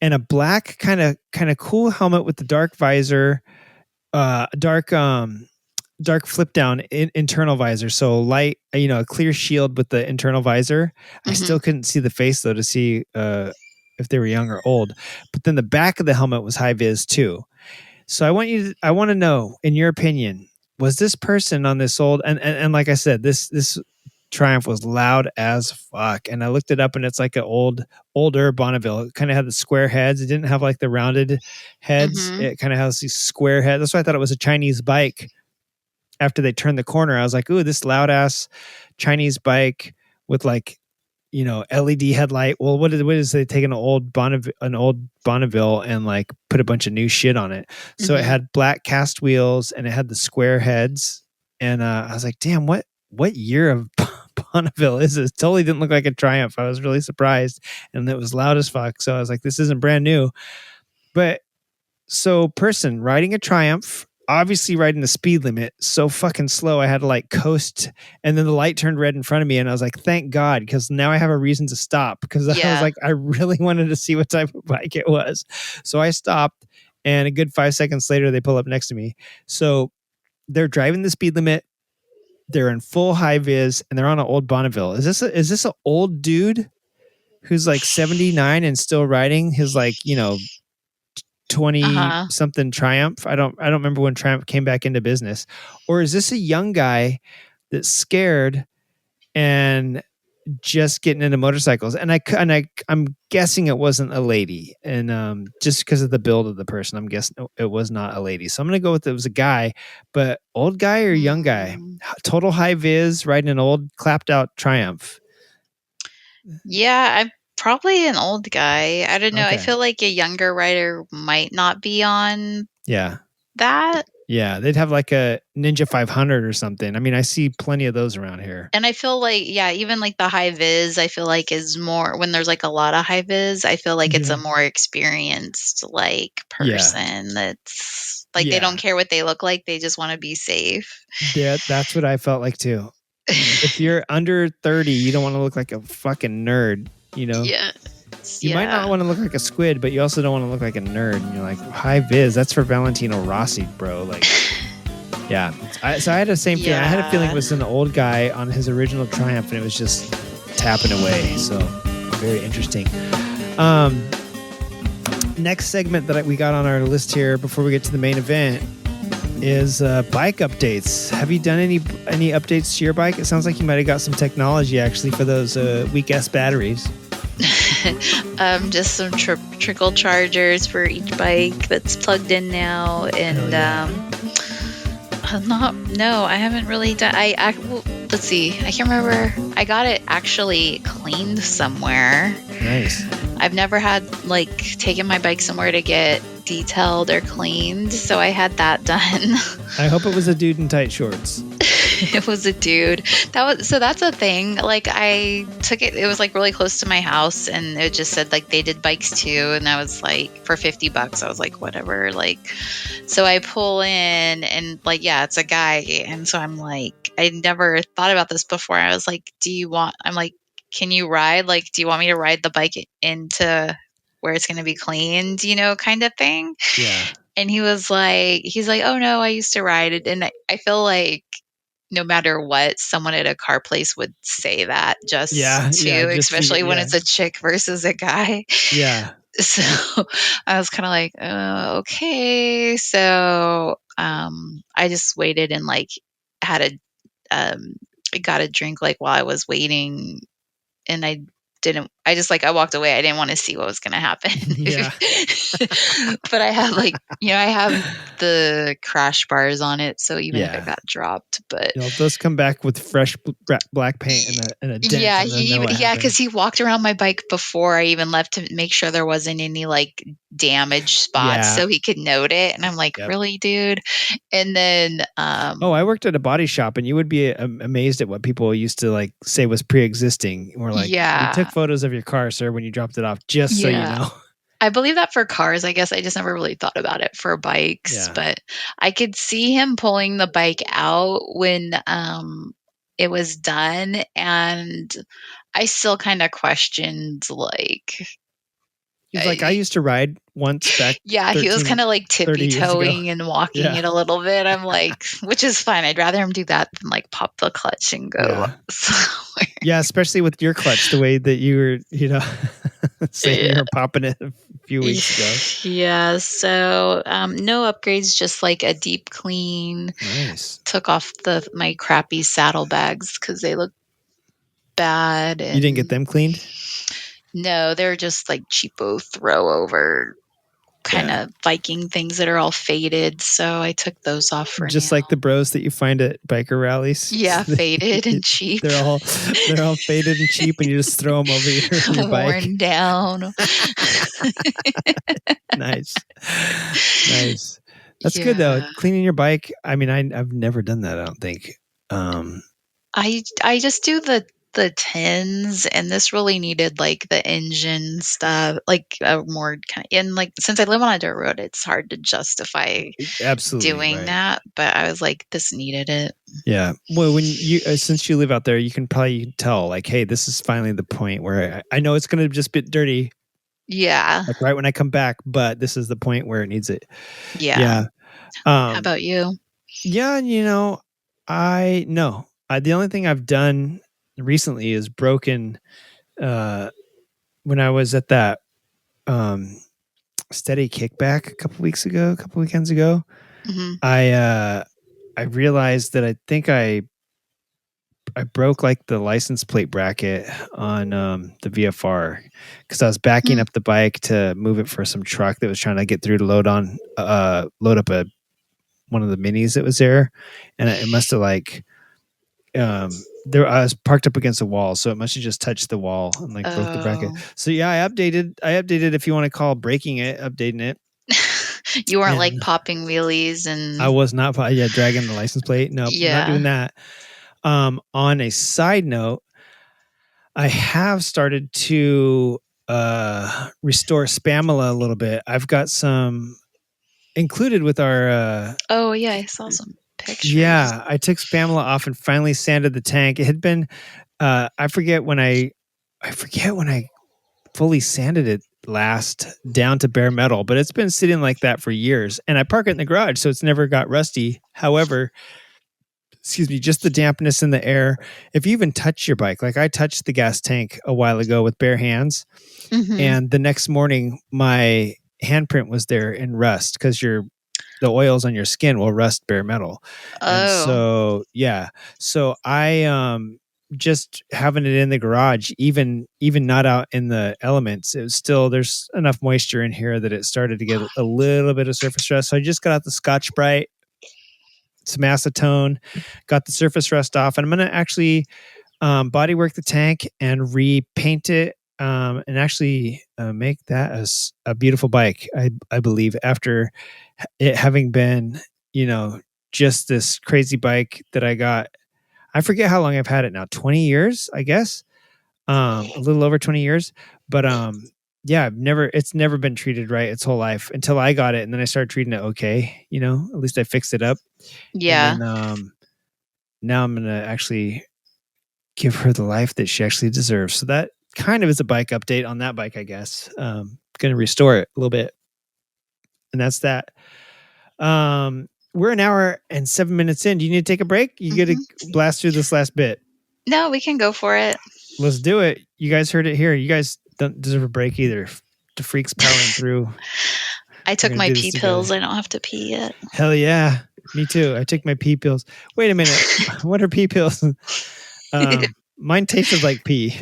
and a black kind of cool helmet with the dark visor, dark flip down internal visor. So light, a clear shield with the internal visor. Mm-hmm. I still couldn't see the face though to see if they were young or old. But then the back of the helmet was high vis too. So I want to know, in your opinion, was this person on this old, and like I said, this Triumph was loud as fuck. And I looked it up, and it's like an older Bonneville. It kind of had the square heads. It didn't have like the rounded heads. Mm-hmm. It kind of has these square heads. That's why I thought it was a Chinese bike. After they turned the corner, I was like, ooh, this loud ass Chinese bike with like LED headlight. Well, what is they take an old Bonneville and like put a bunch of new shit on it. So it had black cast wheels and it had the square heads. And I was like, damn, what year of Bonneville is this? Totally didn't look like a Triumph. I was really surprised, and it was loud as fuck. So I was like, this isn't brand new. But so person riding a Triumph, obviously riding the speed limit, so fucking slow. I had to like coast, and then the light turned red in front of me, and I was like, thank God, because now I have a reason to stop, because I was like, I really wanted to see what type of bike it was. So I stopped, and a good 5 seconds later, they pull up next to me. So they're driving the speed limit. They're in full high vis, and they're on an old Bonneville. Is this an old dude who's like 79 and still riding his 20 something Triumph? I don't remember when Triumph came back into business. Or is this a young guy that's scared and just getting into motorcycles? And I'm guessing it wasn't a lady, and just because of the build of the person, I'm guessing it was not a lady. So I'm gonna go with it was a guy. But old guy or young guy? Total high vis, riding an old clapped out Triumph. Yeah, I'm probably an old guy. I don't know. Okay. I feel like a younger rider might not be on that. Yeah, they'd have like a Ninja 500 or something. I mean, I see plenty of those around here. And I feel like, even like the high vis, I feel like is more, when there's like a lot of high vis, I feel like it's a more experienced like person that's like, they don't care what they look like. They just want to be safe. Yeah, that's what I felt like too. If you're under 30, you don't want to look like a fucking nerd, Yeah. You might not want to look like a squid, but you also don't want to look like a nerd. And you're like, high vis, that's for Valentino Rossi, bro. Like, yeah. So I had the same feeling. I had a feeling it was an old guy on his original Triumph, and it was just tapping away. So very interesting. Next segment that we got on our list here before we get to the main event is bike updates. Have you done any updates to your bike? It sounds like you might have got some technology actually for those weak ass batteries. Just some trickle chargers for each bike that's plugged in now, and I haven't really done. Let's see, I can't remember. I got it actually cleaned somewhere. Nice. I've never had like taken my bike somewhere to get detailed or cleaned, so I had that done. I hope it was a dude in tight shorts. It was a dude. That's a thing. Like, I took it. It was like really close to my house, and it just said like they did bikes too. And I was like, for $50, I was like, whatever. Like, so I pull in, and like, yeah, it's a guy. And so I'm like, I never thought about this before. I was like, I'm like, can you ride? Like, do you want me to ride the bike into where it's going to be cleaned, kind of thing? Yeah. And he's like, oh no, I used to ride it. And I feel like, no matter what, someone at a car place would say that especially when it's a chick versus a guy. Yeah. So I was kind of like, okay. So I just waited and like had got a drink like while I was waiting, and I walked away. I didn't want to see what was going to happen. Yeah. But I have I have the crash bars on it. So even if it got dropped, but those come back with fresh black paint and a dent. Yeah. Cause he walked around my bike before I even left to make sure there wasn't any like damaged spots so he could note it. And I'm like, really, dude? And then, I worked at a body shop, and you would be amazed at what people used to like say was pre-existing. We're like, we took photos of your car, sir, when you dropped it off, just so you know. I believe that for cars. I guess I just never really thought about it for bikes, but I could see him pulling the bike out when it was done, and I still kind of questioned like. He's like, I used to ride once back. Yeah, he was kind of like tippy toeing and walking it a little bit. I'm like, which is fine. I'd rather him do that than like pop the clutch and go somewhere. Yeah, especially with your clutch, the way that you were, saying you were popping it a few weeks ago. Yeah, so no upgrades, just like a deep clean. Nice. Took off my crappy saddlebags because they look bad. And you didn't get them cleaned? No, they're just like cheapo throw over kind of Viking things that are all faded. So I took those off for Just now. like the bros that you find at biker rallies. Yeah, faded and cheap. They're all faded and cheap, and you just throw them over your bike. Worn down. Nice. That's good though. Cleaning your bike. I mean, I've never done that. I don't think. I just do the tins, and this really needed like the engine stuff, like a more kind of, and like since I live on a dirt road, it's hard to justify doing that. But I was like, this needed it. Yeah. Well, when you since you live out there, you can probably tell like, hey, this is finally the point where I know it's going to just get dirty. Yeah. Like right when I come back, but this is the point where it needs it. Yeah. How about you? Yeah, the only thing I've done recently is broken when I was at that steady kickback a couple weekends ago. Mm-hmm. I realized that I think I broke like the license plate bracket on the VFR because I was backing up the bike to move it for some truck that was trying to get through to load up one of the minis that was there, and it must have like I was parked up against a wall, so it must have just touched the wall and like broke the bracket. So yeah, I updated if you want to call breaking it, updating it. You weren't like popping wheelies and I was not dragging the license plate. Nope, not doing that. On a side note, I have started to restore Spamula a little bit. I've got some included with our oh yeah, I saw some pictures. Yeah, I took Spamula off and finally sanded the tank. It had been I forget when I fully sanded it last down to bare metal, but it's been sitting like that for years, and I park it in the garage so it's never got rusty. However, just the dampness in the air, if you even touch your bike, like I touched the gas tank a while ago with bare hands, and the next morning my handprint was there in rust because the oils on your skin will rust bare metal. And so I just having it in the garage, even not out in the elements, it was still, there's enough moisture in here that it started to get a little bit of surface rust. So I just got out the Scotch Brite, some acetone, got the surface rust off, and I'm going to actually bodywork the tank and repaint it and actually make that as a beautiful bike, I believe, after it having been, just this crazy bike that I got. I forget how long I've had it now, 20 years, I guess. A little over 20 years. But it's never been treated right its whole life until I got it, and then I started treating it okay, at least I fixed it up. Yeah. And then, now I'm going to actually give her the life that she actually deserves. So that kind of is a bike update on that bike, I guess. Going to restore it a little bit. And that's that. We're an hour and 7 minutes in. Do you need to take a break? You got to blast through this last bit. No, we can go for it. Let's do it. You guys heard it here. You guys don't deserve a break either. The freaks powering through. I took my pee pills. I don't have to pee yet. Hell yeah. Me too. I took my pee pills. Wait a minute. What are pee pills? Mine tasted like pee.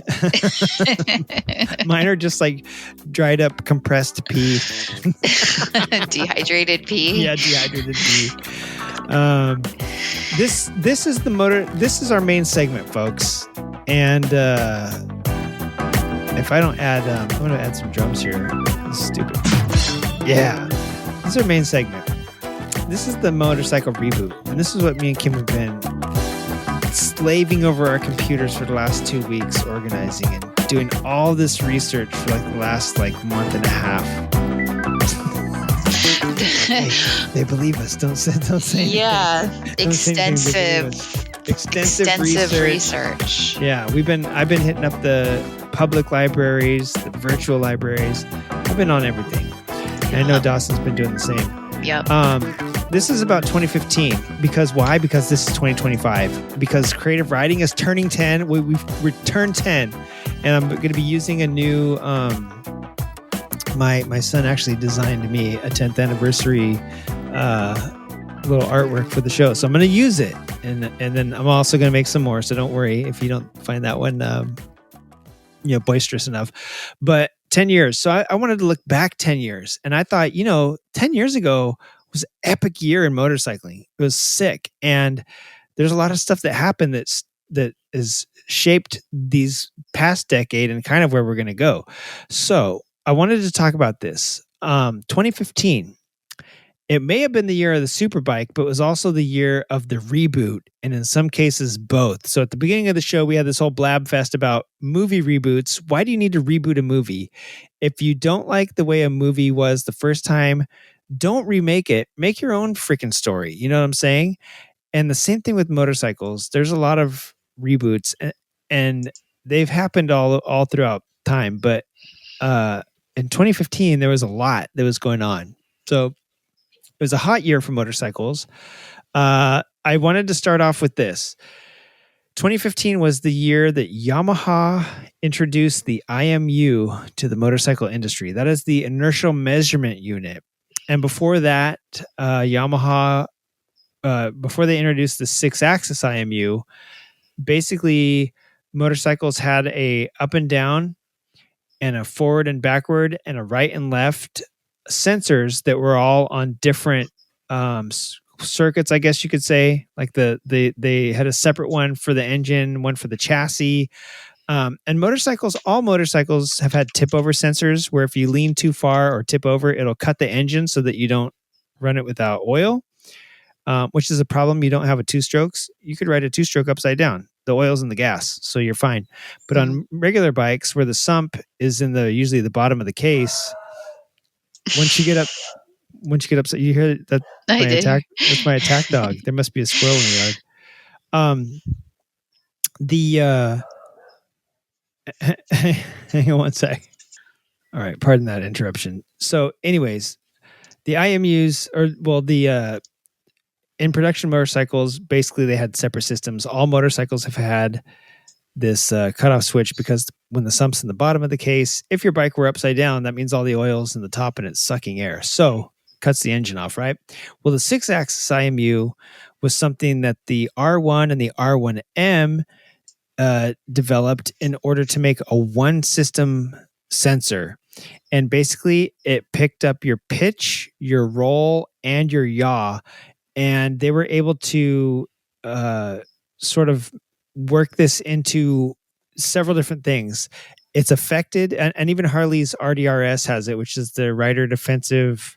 Mine are just like dried up compressed pee. Dehydrated pee. Yeah, dehydrated pee. This is the motor. This is our main segment, folks. And if I don't add, I'm going to add some drums here. This is stupid. Yeah, this is our main segment. This is the motorcycle reboot, and this is what me and Kim have been slaving over our computers for the last 2 weeks, organizing and doing all this research for like the last month and a half. They believe us. Don't say. Yeah, extensive research. Yeah, I've been hitting up the public libraries, the virtual libraries. I've been on everything. And I know Dawson's been doing the same. Yep. This is about 2015. Because why? Because this is 2025. Because creative writing is turning 10. We've returned 10. And I'm going to be using a new... My son actually designed me a 10th anniversary little artwork for the show. So I'm going to use it. And then I'm also going to make some more. So don't worry if you don't find that one boisterous enough. But 10 years. So I wanted to look back 10 years. And I thought, 10 years ago was an epic year in motorcycling. It was sick. And there's a lot of stuff that happened that has shaped these past decade and kind of where we're going to go. So I wanted to talk about this. 2015. It may have been the year of the superbike, but it was also the year of the reboot, and in some cases, both. So at the beginning of the show, we had this whole blab fest about movie reboots. Why do you need to reboot a movie? If you don't like the way a movie was the first time, don't remake it. Make your own freaking story. You know what I'm saying? And the same thing with motorcycles. There's a lot of reboots, and they've happened all throughout time. But in 2015, there was a lot that was going on. So it was a hot year for motorcycles. I wanted to start off with this. 2015 was the year that Yamaha introduced the IMU to the motorcycle industry. That is the inertial measurement unit. And before that, Yamaha, before they introduced the 6-axis IMU, basically motorcycles had a up and down and a forward and backward and a right and left sensors that were all on different circuits, I guess you could say. Like they had a separate one for the engine, one for the chassis. And all motorcycles have had tip over sensors where if you lean too far or tip over, it'll cut the engine so that you don't run it without oil, which is a problem. You don't have a 2-strokes. You could ride a 2-stroke upside down. The oil's in the gas, so you're fine. But on regular bikes where the sump is in usually the bottom of the case, once you get up, so you hear that that's my attack dog. There must be a squirrel in the yard. Hang on one sec. All right, pardon that interruption. So, anyways, the IMUs in production motorcycles, basically they had separate systems. All motorcycles have had this cutoff switch because when the sump's in the bottom of the case, if your bike were upside down, that means all the oil's in the top and it's sucking air. So cuts the engine off, right? Well, the 6-axis IMU was something that the R1 and the R1M developed in order to make a one system sensor. And basically it picked up your pitch, your roll, and your yaw. And they were able to sort of work this into several different things. It's affected, and even Harley's RDRS has it, which is the Rider Defensive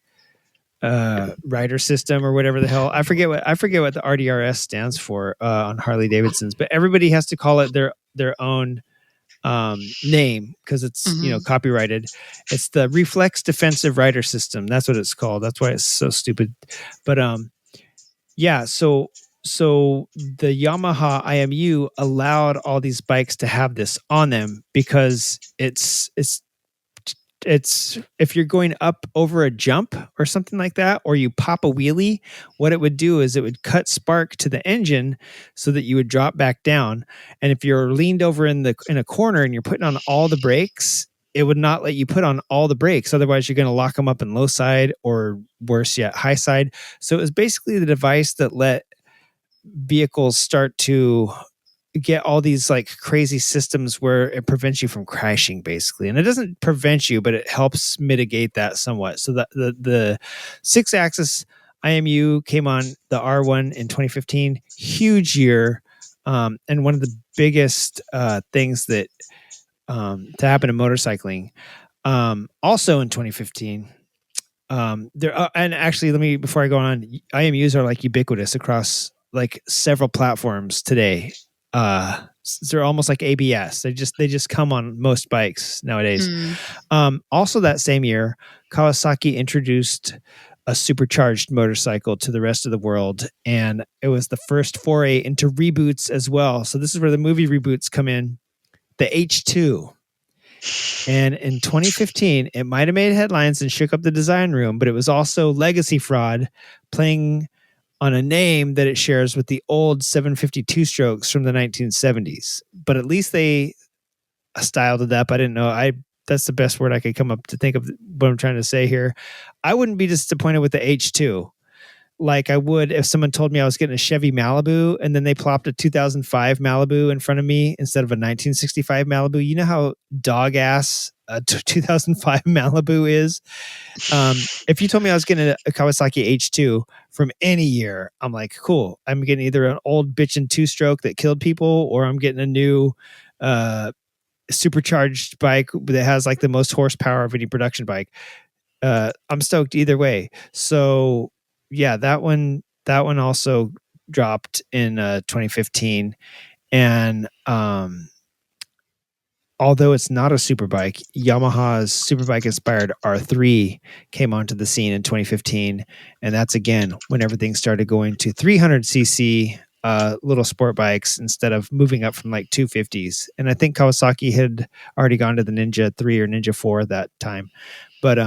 Rider System or whatever the hell. I forget what the RDRS stands for on Harley-Davidsons, but everybody has to call it their own name because it's copyrighted. It's the Reflex Defensive Rider System. That's what it's called. That's why it's so stupid. But yeah, so the Yamaha IMU allowed all these bikes to have this on them because it's if you're going up over a jump or something like that, or you pop a wheelie, what it would do is it would cut spark to the engine so that you would drop back down. And if you're leaned over in a corner and you're putting on all the brakes, it would not let you put on all the brakes. Otherwise, you're going to lock them up in low side or worse yet, high side. So it was basically the device that let vehicles start to get all these like crazy systems where it prevents you from crashing basically. And it doesn't prevent you, but it helps mitigate that somewhat. So that the 6-axis IMU came on the R1 in 2015, huge year. And one of the biggest things that to happen in motorcycling. Also in 2015, there and actually before I go on, IMUs are like ubiquitous across like several platforms today. They're almost like ABS. They just come on most bikes nowadays. Also that same year, Kawasaki introduced a supercharged motorcycle to the rest of the world, and it was the first foray into reboots as well. So this is where the movie reboots come in. The H2. And in 2015, it might have made headlines and shook up the design room, but it was also legacy fraud playing on a name that it shares with the old 752 strokes from the 1970s. But at least they styled it up. I didn't know. That's the best word I could come up to think of what I'm trying to say here. I wouldn't be disappointed with the H2. like I would if someone told me I was getting a Chevy Malibu and then they plopped a 2005 Malibu in front of me instead of a 1965 Malibu. You know how dog ass a 2005 Malibu is? If you told me I was getting a Kawasaki H2 from any year, I'm like, cool. I'm getting either an old bitchin' two-stroke that killed people, or I'm getting a new supercharged bike that has like the most horsepower of any production bike. I'm stoked either way. So yeah, that one also dropped in 2015, and although it's not a superbike, Yamaha's superbike inspired R3 came onto the scene in 2015, and that's again when everything started going to 300cc little sport bikes instead of moving up from like 250s. And I think Kawasaki had already gone to the Ninja 3 or Ninja 4 at that time. But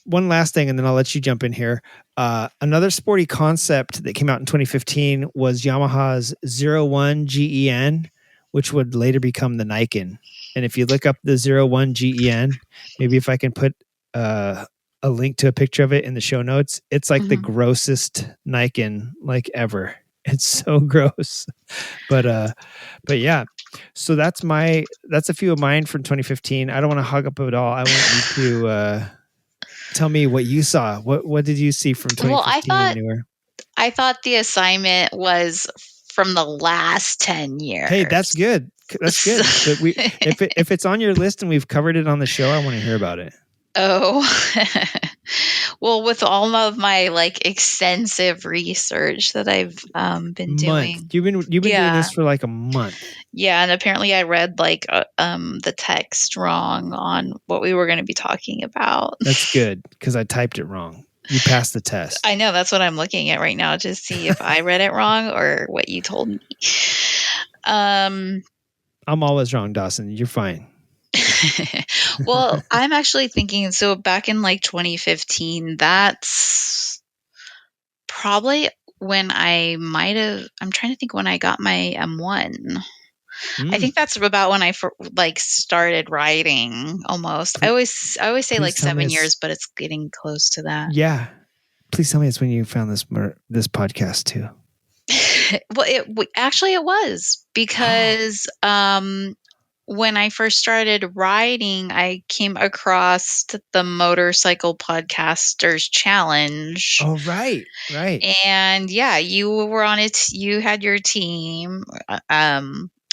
one last thing, and then I'll let you jump in here. Another sporty concept that came out in 2015 was Yamaha's 01 GEN, which would later become the Nikon. And if you look up the 01 GEN, maybe if I can put a link to a picture of it in the show notes, it's like the grossest Nikon like ever. It's so gross. But yeah. So that's a few of mine from 2015. I don't want to hog up it all. I want you to tell me what you saw. What did you see from 2015 and newer? I thought the assignment was from the last 10 years. Hey, that's good. That's good. But if it's on your list and we've covered it on the show, I want to hear about it. Oh, well, with all of my like extensive research that I've been doing, you've been doing this for like a month. Yeah, and apparently I read like the text wrong on what we were going to be talking about. That's good because I typed it wrong. You passed the test. I know, that's what I'm looking at right now to see if I read it wrong or what you told me. I'm always wrong, Dawson. You're fine. Well, I'm actually thinking, so back in like 2015, that's probably when I'm trying to think when I got my M1. I think that's about when I started writing almost. I always say like 7 years, but it's getting close to that. Yeah. Please tell me it's when you found this podcast too. Well, it was because when I first started writing, I came across the Motorcycle Podcasters Challenge. Oh, right. And yeah, you were on it. You had your team,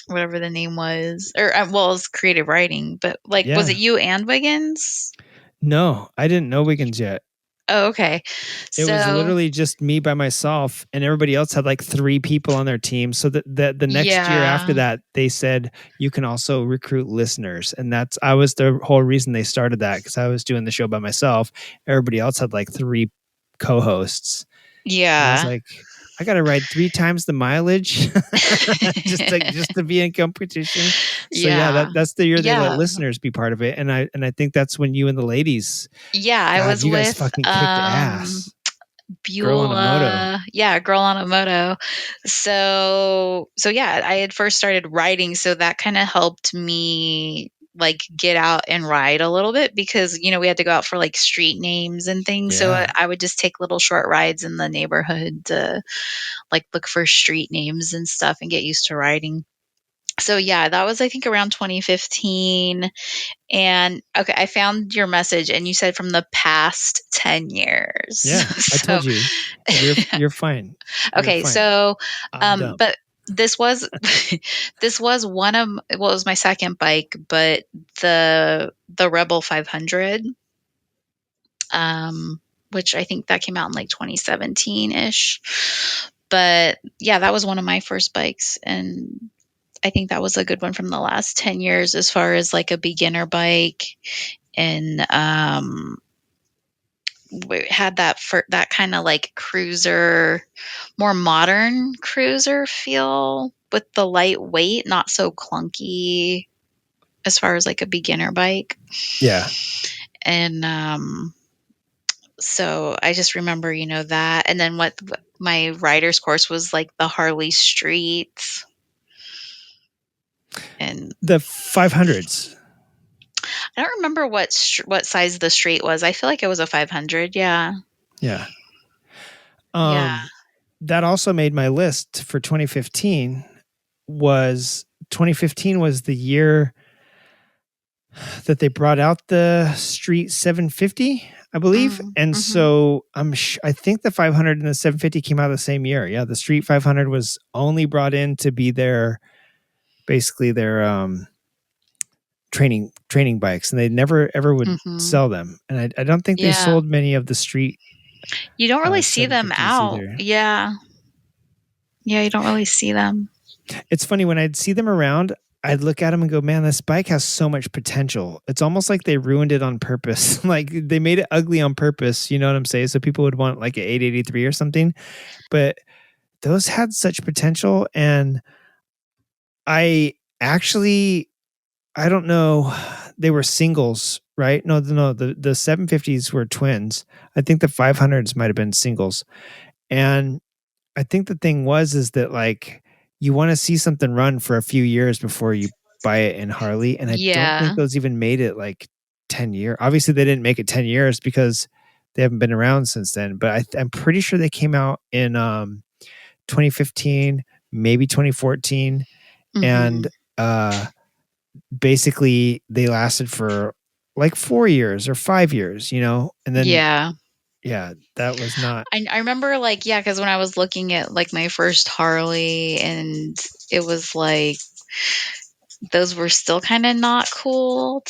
whatever the name was, or it's creative writing. But like, was it you and Wiggins? No, I didn't know Wiggins yet. Oh, okay. It was literally just me by myself, and everybody else had like 3 people on their team. So that the next year after that, they said you can also recruit listeners, and I was the whole reason they started that, because I was doing the show by myself. Everybody else had like 3 co-hosts. Yeah, and I was like, I got to ride 3 times the mileage just to be in competition. So that's the year they let listeners be part of it, and I think that's when you and the ladies. Yeah, I was you with guys fucking kicked ass. Beulah, Girl on a moto. Yeah, Girl on a Moto. So yeah, I had first started writing, so that kind of helped me like get out and ride a little bit, because we had to go out for like street names and things. So I would just take little short rides in the neighborhood to like look for street names and stuff and get used to riding. So yeah, that was I think around 2015. And okay, I found your message, and you said from the past 10 years. Yeah, I told you. You're fine. Okay, fine. So but this was one of, it was my second bike, but the Rebel 500, which I think that came out in like 2017-ish. But yeah, that was one of my first bikes, and I think that was a good one from the last 10 years as far as like a beginner bike. And we had that kind of like cruiser, more modern cruiser feel with the lightweight, not so clunky as far as like a beginner bike. Yeah. And so I just remember, that. And then what my rider's course was like the Harley Street. And the 500s. I don't remember what size the street was. I feel like it was a 500. Yeah. Yeah. Yeah. That also made my list for 2015. 2015 was the year that they brought out the Street 750, I believe. And so I think the 500 and the 750 came out the same year. Yeah, the Street 500 was only brought in to be basically their training bikes, and they never ever would sell them. And I don't think they sold many of the Street. You don't really see them 750s out. either. Yeah, you don't really see them. It's funny when I'd see them around, I'd look at them and go, man, this bike has so much potential. It's almost like they ruined it on purpose. Like they made it ugly on purpose. You know what I'm saying? So people would want like an 883 or something, but those had such potential. And I don't know. They were singles, right? No, the 750s were twins. I think the 500s might've been singles. And I think the thing is that like, you want to see something run for a few years before you buy it in Harley. And I don't think those even made it like 10 years. Obviously they didn't make it 10 years because they haven't been around since then, but I'm pretty sure they came out in 2015, maybe 2014. And basically they lasted for like 4 years or 5 years, you know? And then yeah, that was not. I remember like, because when I was looking at like my first Harley, and it was like, those were still kind of not cool.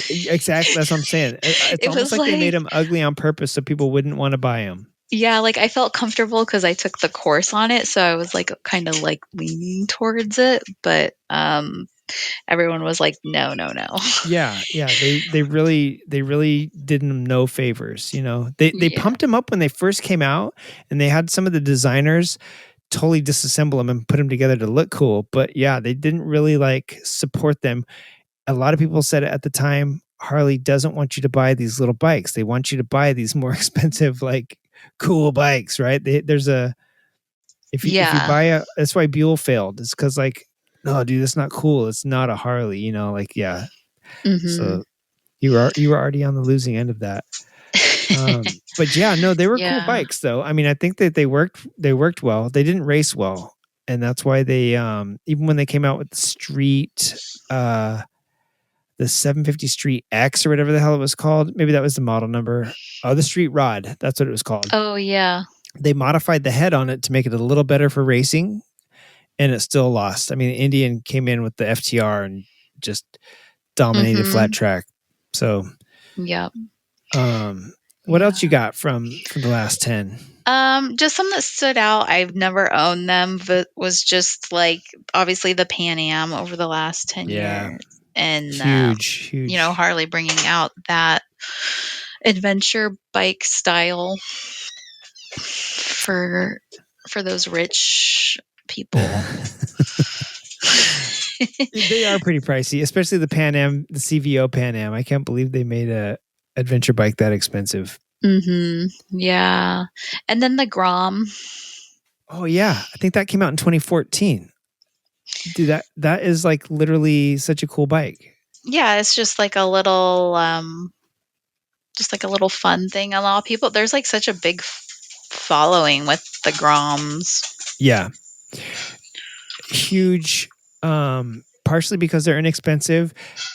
Exactly. That's what I'm saying. It's almost like they made them ugly on purpose so people wouldn't want to buy them. Yeah, like I felt comfortable because I took the course on it. So I was like kind of like leaning towards it. But everyone was like, no. Yeah. They really did them no favors. You know, they pumped them up when they first came out, and they had some of the designers totally disassemble them and put them together to look cool. But yeah, they didn't really like support them. A lot of people said at the time, Harley doesn't want you to buy these little bikes. They want you to buy these more expensive, like cool bikes, right? If you buy that's why Buell failed. It's because like, no, dude, that's not cool. It's not a Harley, you know, like, yeah. So you were already on the losing end of that. But yeah, no, they were cool bikes though. I mean, I think that they worked well. They didn't race well. And that's why they, even when they came out with the Street, the 750 Street X or whatever the hell it was called. Maybe that was the model number. Oh, the Street Rod. That's what it was called. Oh yeah. They modified the head on it to make it a little better for racing, and it still lost. I mean, the Indian came in with the FTR and just dominated flat track. So, yeah. What else you got from the last 10? Just some that stood out. I've never owned them, but was just like obviously the Pan Am over the last 10 years, and huge. You know, Harley bringing out that adventure bike style for those rich people. They are pretty pricey, especially the Pan Am, the CVO Pan Am. I can't believe they made a adventure bike that expensive. Yeah. And then the Grom. Oh yeah, I think that came out in 2014. Dude, that is like literally such a cool bike. Yeah, it's just like a little fun thing. A lot of people, there's like such a big following with the Groms. Yeah. Huge, partially because they're inexpensive,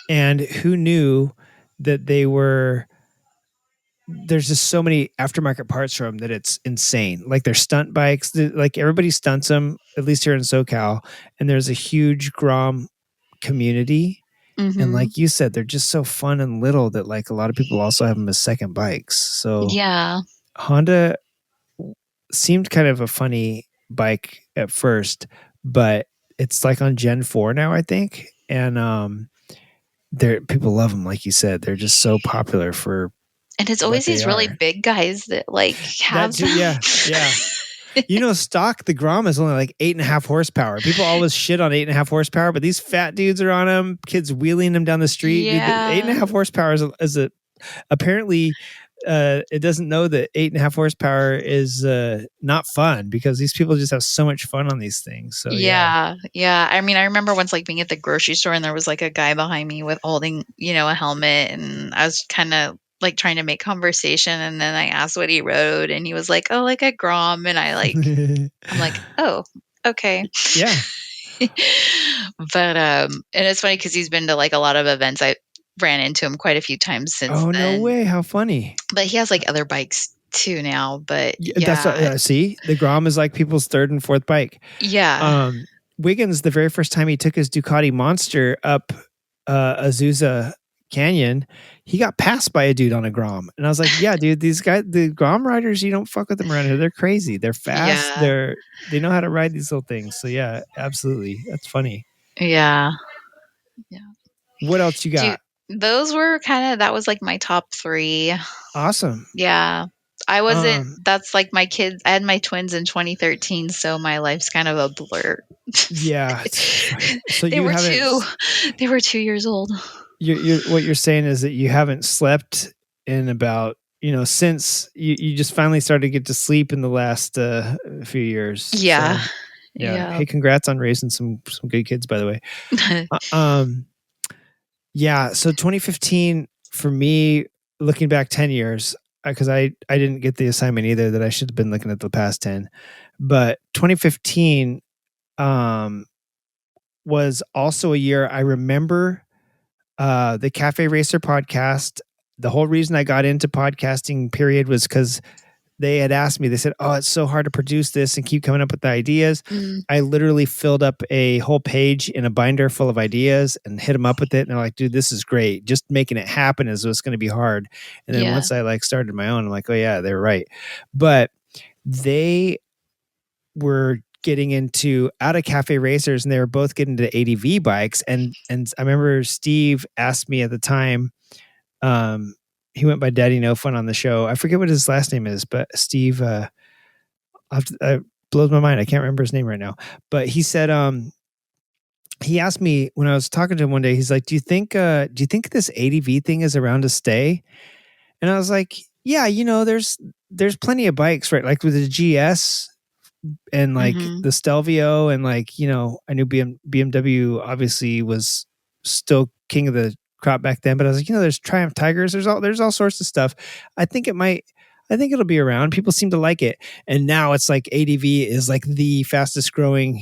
and who knew that there's just so many aftermarket parts from them that it's insane. Like they're stunt bikes, like everybody stunts them, at least here in SoCal, and there's a huge Grom community. And like you said, they're just so fun and little that like a lot of people also have them as second bikes. So yeah, Honda seemed kind of a funny bike at first, but it's like on Gen 4 now, I think. And people love them, like you said. They're just so popular for. And it's always these really big guys that like have them. Yeah. You know, stock, the Grom is only like 8.5 horsepower. People always shit on 8.5 horsepower, but these fat dudes are on them. Kids wheeling them down the street. Yeah. Dude, 8.5 horsepower is apparently it doesn't know that 8.5 horsepower is not fun, because these people just have so much fun on these things. So yeah. I mean, I remember once like being at the grocery store and there was like a guy behind me with holding, you know, a helmet, and I was kind of like trying to make conversation, and then I asked what he rode, and he was like, "Oh, like a Grom," and I'm like, "Oh, okay." Yeah. But and it's funny because he's been to like a lot of events. I ran into him quite a few times since Oh, no then. way. How funny. But he has like other bikes too now. But That's see, the Grom is like people's third and fourth bike. yeah. Wiggins, the very first time he took his Ducati Monster up Azusa Canyon, he got passed by a dude on a Grom. And I was like, yeah, dude, these guys, the Grom riders, you don't fuck with them around here. They're crazy. They're fast. Yeah. They know how to ride these little things. So yeah, absolutely. That's funny. Yeah. What else you got? Those were that was like my top 3. Awesome. Yeah. I wasn't, that's like my kids. I had my twins in 2013, so my life's kind of a blur. Yeah. So they were 2 years old. What you're saying is that you haven't slept in about, since you just finally started to get to sleep in the last few years. Yeah. So, yeah. Hey, congrats on raising some good kids, by the way. Yeah. So 2015 for me, looking back 10 years, because I didn't get the assignment either that I should have been looking at the past 10, but 2015 was also a year I remember the Cafe Racer podcast. The whole reason I got into podcasting period was because they had asked me, they said, "Oh, it's so hard to produce this and keep coming up with the ideas." I literally filled up a whole page in a binder full of ideas and hit them up with it. And they're like, "Dude, this is great. Just making it happen is what's going to be hard." And then once I started my own, I'm like, "Oh yeah, they're right." But they were getting into out of Cafe Racers, and they were both getting into ADV bikes. And I remember Steve asked me at the time, he went by Daddy No Fun on the show. I forget what his last name is, but Steve, blows my mind. I can't remember his name right now, but he said, he asked me when I was talking to him one day, he's like, do you think this ADV thing is around to stay? And I was like, yeah, there's plenty of bikes, right? Like with the GS and like the Stelvio and like, I knew BMW obviously was still king of the crop back then, but I was like, there's Triumph Tigers, there's all sorts of stuff. I think it'll be around. People seem to like it. And now it's like ADV is like the fastest growing,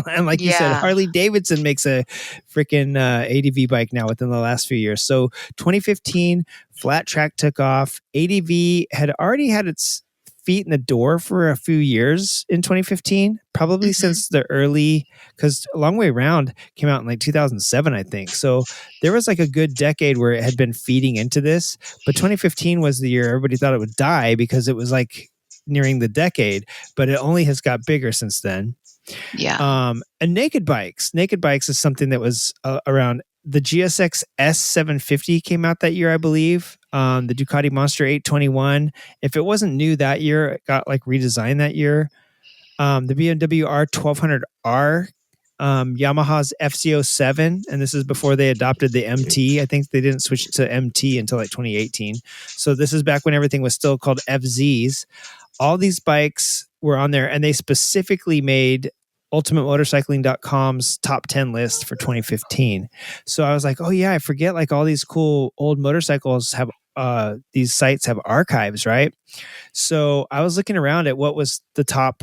and like you said, Harley-Davidson makes a freaking ADV bike now within the last few years. So 2015, flat track took off. ADV had already had its feet in the door for a few years in 2015, probably since the early, because A Long Way Round came out in like 2007, I think. So there was like a good decade where it had been feeding into this, but 2015 was the year everybody thought it would die because it was like nearing the decade, but it only has got bigger since then. Yeah. And naked bikes is something that was around. The GSX S750 came out that year, I believe. The Ducati Monster 821. If it wasn't new that year, it got like redesigned that year. The BMW R1200R, Yamaha's FZ07, and this is before they adopted the MT. I think they didn't switch to MT until like 2018. So this is back when everything was still called FZs. All these bikes were on there, and they specifically made UltimateMotorcycling.com's top 10 list for 2015. So I was like, oh yeah, I forget like all these cool old motorcycles have these sites have archives, right? So I was looking around at what was the top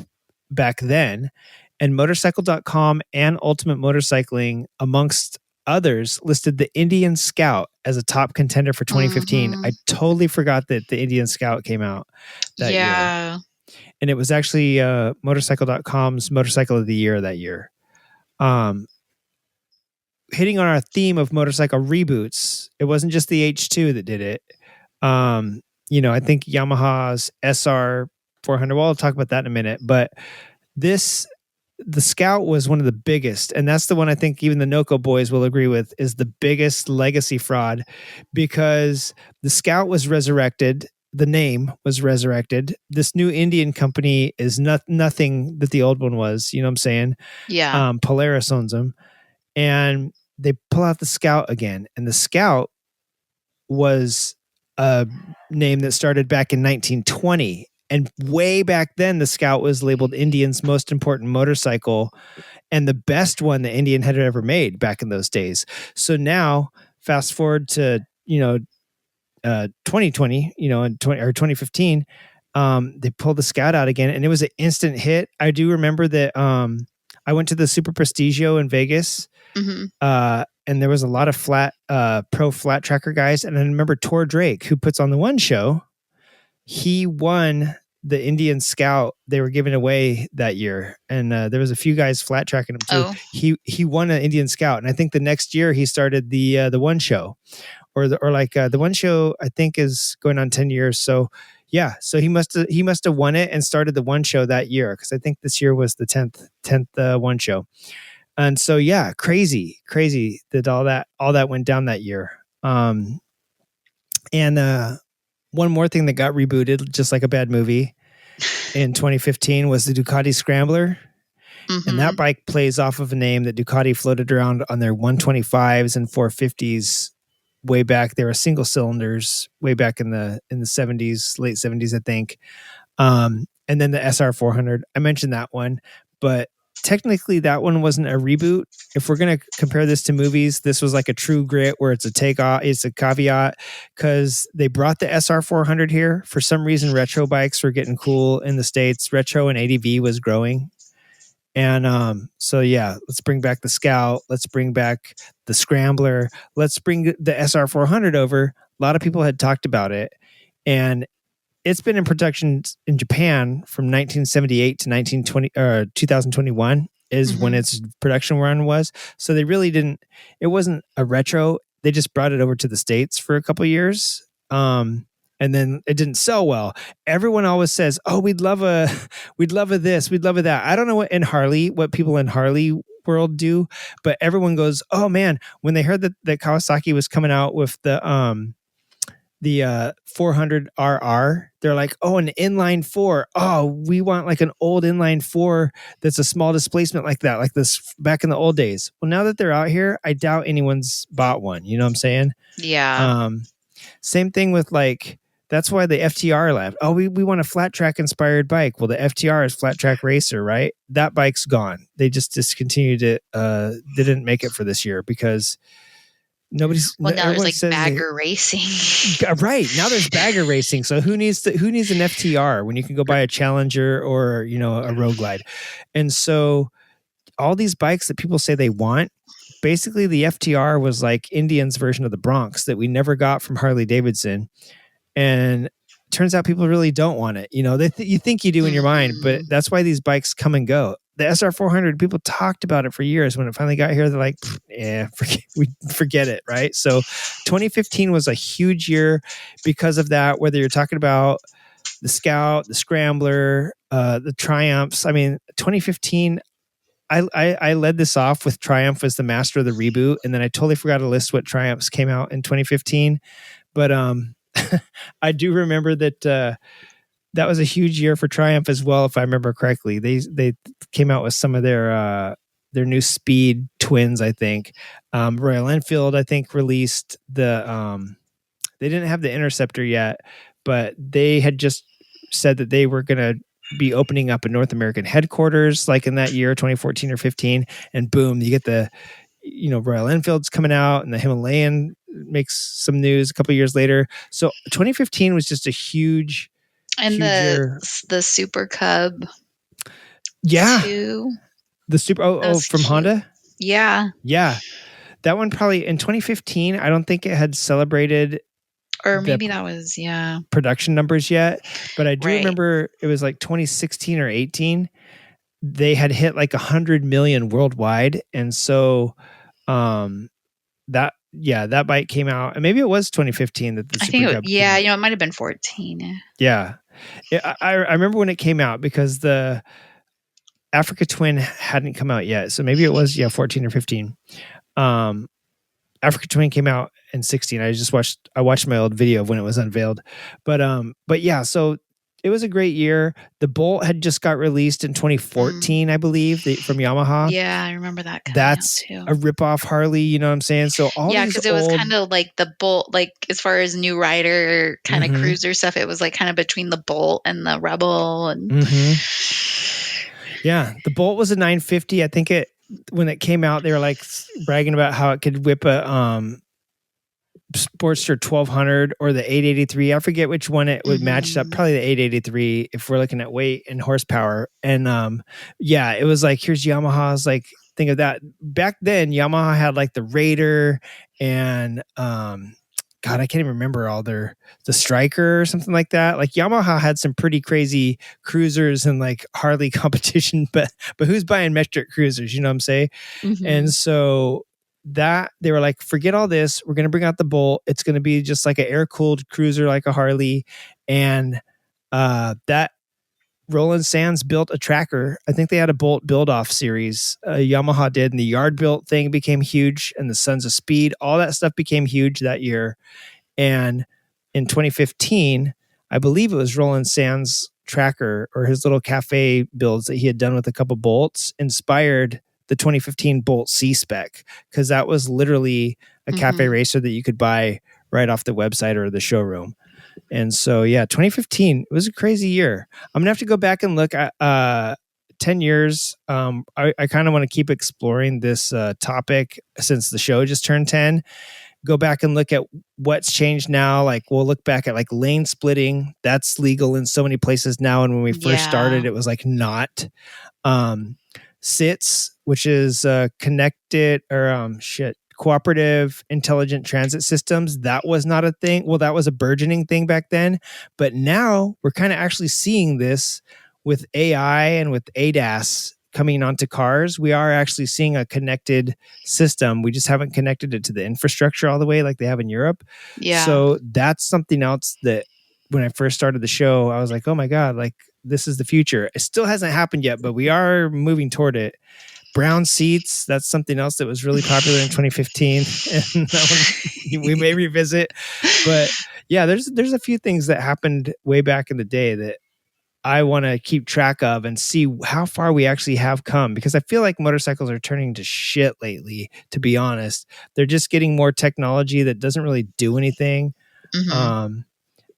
back then, and motorcycle.com and Ultimate Motorcycling, amongst others, listed the Indian Scout as a top contender for 2015. I totally forgot that the Indian Scout came out that year. And it was actually motorcycle.com's Motorcycle of the Year that year. Hitting on our theme of motorcycle reboots, it wasn't just the H2 that did it. I think Yamaha's SR 400, well, I'll talk about that in a minute. But the Scout was one of the biggest, and that's the one I think even the NOCO boys will agree with is the biggest legacy fraud, because the Scout was resurrected. The name was resurrected. This new Indian company is nothing that the old one was. You know what I'm saying? Yeah. Polaris owns them. And they pull out the Scout again. And the Scout was a name that started back in 1920. And way back then, the Scout was labeled Indian's most important motorcycle and the best one the Indian had ever made back in those days. So now, fast forward to, 2020, in 2015, they pulled the Scout out again, and it was an instant hit. I do remember that I went to the Super Prestigio in Vegas, and there was a lot of pro flat tracker guys, and I remember Tor Drake, who puts on the One Show. He won the Indian Scout they were giving away that year, and there was a few guys flat tracking him too. He won an Indian Scout, and I think the next year he started the One Show, the One Show I think is going on 10 years. So yeah, so he must have won it and started the One Show that year, because I think this year was the 10th One Show. And so yeah, crazy that all that went down that year. And one more thing that got rebooted, just like a bad movie, in 2015 was the Ducati Scrambler. And that bike plays off of a name that Ducati floated around on their 125s and 450s way back. They were single cylinders way back in the 70s, late 70s, I think. And then the SR 400, I mentioned that one, but technically that one wasn't a reboot. If we're going to compare this to movies, this was like a true grit where it's a takeoff, it's a caveat, because they brought the SR 400 here. For some reason, retro bikes were getting cool in the States. Retro and ADV was growing. And so yeah, let's bring back the Scout. Let's bring back the Scrambler. Let's bring the SR 400 over. A lot of people had talked about it, and it's been in production in Japan from 1978 to 2021 is when its production run was. So they really didn't. It wasn't a retro. They just brought it over to the States for a couple of years. And then it didn't sell well. Everyone always says, "Oh, we'd love a this, we'd love a that." I don't know what people in Harley world do, but everyone goes, "Oh man!" When they heard that Kawasaki was coming out with the 400 RR, they're like, "Oh, an inline 4. Oh, we want like an old inline 4 that's a small displacement like that, like this back in the old days." Well, now that they're out here, I doubt anyone's bought one. You know what I'm saying? Yeah. Same thing with that's why the FTR left. Oh, we want a flat track inspired bike. Well, the FTR is flat track racer, right? That bike's gone. They just discontinued it. Didn't make it for this year because nobody's. Well, now there's bagger racing. Right. Now there's bagger racing. So who needs an FTR when you can go buy a Challenger or, a Road Glide? And so all these bikes that people say they want, basically the FTR was like Indian's version of the Bronx that we never got from Harley-Davidson. And turns out people really don't want it. You think you do in your mind, but that's why these bikes come and go. The SR 400, people talked about it for years. When it finally got here, they're like, forget it, right? So 2015 was a huge year because of that, whether you're talking about the Scout, the Scrambler, the Triumphs. I mean, 2015, I led this off with Triumph as the master of the reboot, and then I totally forgot to list what Triumphs came out in 2015. But I do remember that that was a huge year for Triumph as well, if I remember correctly. They came out with some of their new Speed twins, I think. Royal Enfield, I think, released the. They didn't have the Interceptor yet, but they had just said that they were going to be opening up a North American headquarters, like in that year, 2014 or 15, and boom, you get the. Royal Enfield's coming out, and the Himalayan makes some news a couple of years later. So 2015 was just a huge, and huge year. The Super Cub. Yeah. Too. The Super, from cute. Honda. Yeah. Yeah. That one probably in 2015, I don't think it had celebrated. Or maybe that was, production numbers yet. But I do remember it was like 2016 or 18. They had hit like 100 million worldwide. And so that bike came out, and maybe it was 2015 that the Super Cub came out. It might have been 14. Yeah. I remember when it came out because the Africa Twin hadn't come out yet. So maybe it was 14 or 15. Africa Twin came out in 16. I watched my old video of when it was unveiled. But yeah, so it was a great year. The Bolt had just got released in 2014, I believe, from Yamaha. Yeah, I remember that. That's a ripoff Harley, you know what I'm saying? So because it was kind of like the Bolt, like as far as new rider kind of cruiser stuff, it was like kind of between the Bolt and the Rebel. And yeah, the Bolt was a 950. I think when it came out, they were like bragging about how it could whip a Sportster 1200 or the 883. I forget which one it would match up. Probably the 883 if we're looking at weight and horsepower. And it was like, here's Yamaha's like, think of that. Back then, Yamaha had like the Raider and God, I can't even remember all the Striker or something like that. Like Yamaha had some pretty crazy cruisers and like Harley competition, but who's buying metric cruisers? You know what I'm saying? And so that they were like, forget all this. We're going to bring out the Bolt. It's going to be just like an air cooled cruiser, like a Harley. And that Roland Sands built a tracker. I think they had a Bolt build off series. Yamaha did, and the yard built thing became huge, and the Sons of Speed, all that stuff became huge that year. And in 2015, I believe it was Roland Sands tracker or his little cafe builds that he had done with a couple Bolts inspired the 2015 Bolt C-Spec, because that was literally a cafe racer that you could buy right off the website or the showroom. And so, 2015, it was a crazy year. I'm going to have to go back and look at 10 years. I kind of want to keep exploring this topic since the show just turned 10. Go back and look at what's changed now. Like we'll look back at like lane splitting. That's legal in so many places now. And when we first started, it was like not. SITS, which is connected or cooperative intelligent transit systems. That was not a thing. Well, that was a burgeoning thing back then. But now we're kind of actually seeing this with AI and with ADAS coming onto cars. We are actually seeing a connected system. We just haven't connected it to the infrastructure all the way like they have in Europe. Yeah. So that's something else that when I first started the show, I was like, oh my God, like this is the future. It still hasn't happened yet, but we are moving toward it. Brown seats, that's something else that was really popular in 2015. And that one we may revisit. But yeah, there's a few things that happened way back in the day that I want to keep track of and see how far we actually have come, because I feel like motorcycles are turning to shit lately, to be honest. They're just getting more technology that doesn't really do anything.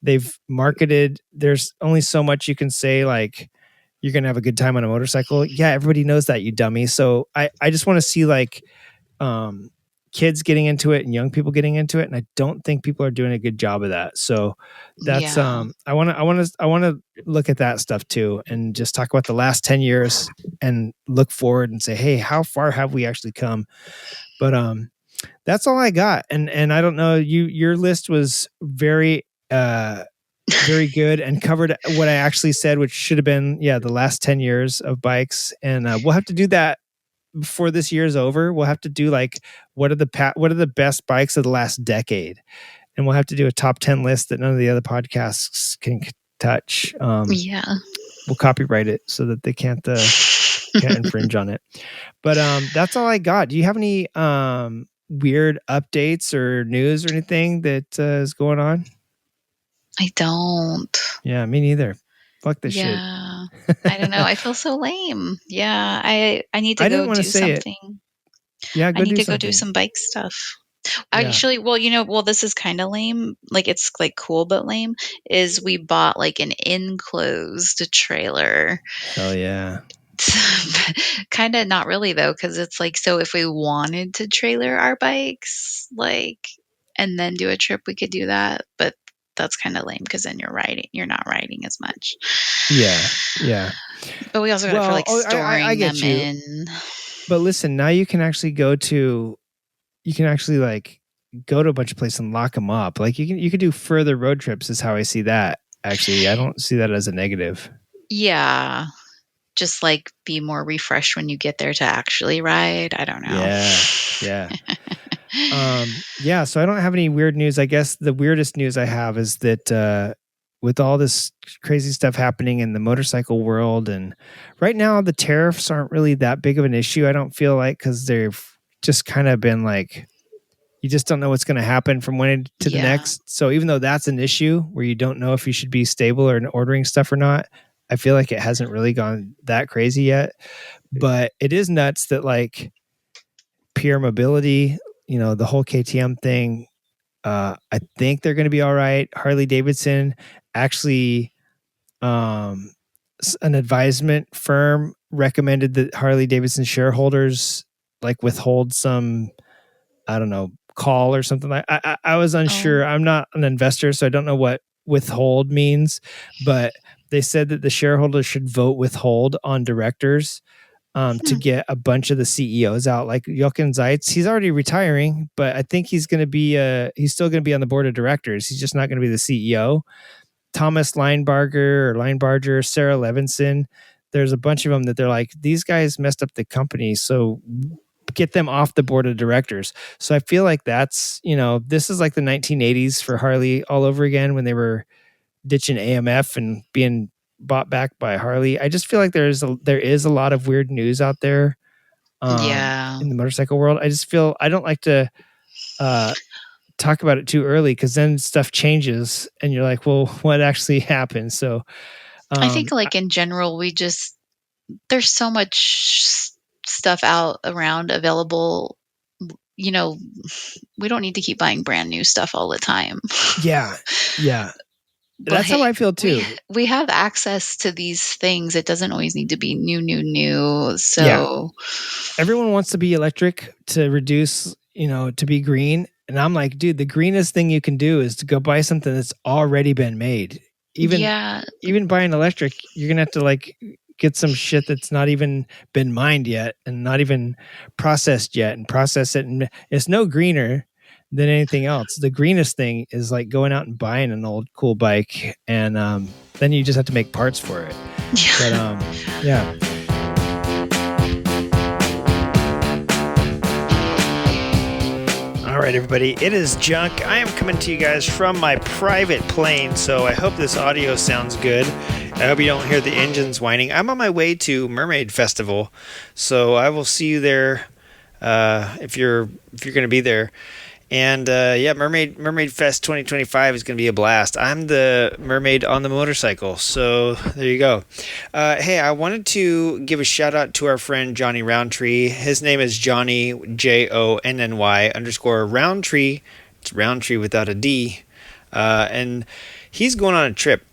They've marketed, there's only so much you can say, like, you're going to have a good time on a motorcycle. Yeah, everybody knows that, you dummy. So I just want to see like kids getting into it and young people getting into it. And I don't think people are doing a good job of that. So that's, I want to look at that stuff too, and just talk about the last 10 years and look forward and say, hey, how far have we actually come? But that's all I got. And I don't know, your list was very good and covered what I actually said, which should have been, the last 10 years of bikes. And we'll have to do that before this year's over. We'll have to do like, what are the best bikes of the last decade? And we'll have to do a top 10 list that none of the other podcasts can touch. We'll copyright it so that they can't infringe on it. But that's all I got. Do you have any weird updates or news or anything that is going on? I don't. Yeah, me neither. Fuck this shit. Yeah. I don't know. I feel so lame. Yeah. I need to go do something. Yeah, I need to go do some bike stuff. Actually, this is kind of lame. Like, it's like cool, but lame. Is we bought like an enclosed trailer. Oh, yeah. Kind of not really, though, because it's like, so if we wanted to trailer our bikes, like, and then do a trip, we could do that. But that's kind of lame because then you're not riding as much. Yeah. But we also got it for like storing them in. But listen, now you can actually go to a bunch of places and lock them up. Like you can do further road trips is how I see that. Actually, I don't see that as a negative. Yeah. Just like be more refreshed when you get there to actually ride. I don't know. Yeah. So I don't have any weird news. I guess the weirdest news I have is that with all this crazy stuff happening in the motorcycle world, and right now the tariffs aren't really that big of an issue, I don't feel like, because they've just kind of been like, you just don't know what's going to happen from one to the next. So even though that's an issue where you don't know if you should be stable or ordering stuff or not, I feel like it hasn't really gone that crazy yet. But it is nuts that like Pure Mobility, the whole KTM thing, I think they're going to be all right. Harley-Davidson, actually, an advisement firm recommended that Harley-Davidson shareholders like withhold some, I don't know, call or something. I was unsure. I'm not an investor, so I don't know what withhold means, but they said that the shareholders should vote withhold on directors to get a bunch of the CEOs out. Like Jochen Zeitz, he's already retiring, but I think he's going to be he's still going to be on the board of directors. He's just not going to be the CEO. Thomas Linebarger, Sarah Levinson. There's a bunch of them that they're like, these guys messed up the company, so get them off the board of directors. So I feel like that's, this is like the 1980s for Harley all over again when they were ditching AMF and being bought back by Harley. I just feel like there is a lot of weird news out there in the motorcycle world. I just feel I don't like to talk about it too early because then stuff changes and you're like, well, what actually happened? So I think like in general, there's so much stuff out around available. We don't need to keep buying brand new stuff all the time. Yeah. That's how I feel too. We have access to these things. It doesn't always need to be new. So everyone wants to be electric to reduce, to be green. And I'm like, dude, the greenest thing you can do is to go buy something that's already been made. Even buying electric, you're going to have to like get some shit that's not even been mined yet and not even processed yet and process it. And it's no greener than anything else. The greenest thing is like going out and buying an old cool bike and then you just have to make parts for it. But yeah. All right, everybody, it is Junk. I am coming to you guys from my private plane, so I hope this audio sounds good. I hope you don't hear the engines whining. I'm on my way to Mermaid Festival, so I will see you there if you're going to be there. And Mermaid Fest 2025 is going to be a blast. I'm the mermaid on the motorcycle, so there you go. Hey, I wanted to give a shout out to our friend Jonny Roundtree. His name is Jonny JONNY_Roundtree. It's Roundtree without a D, and he's going on a trip.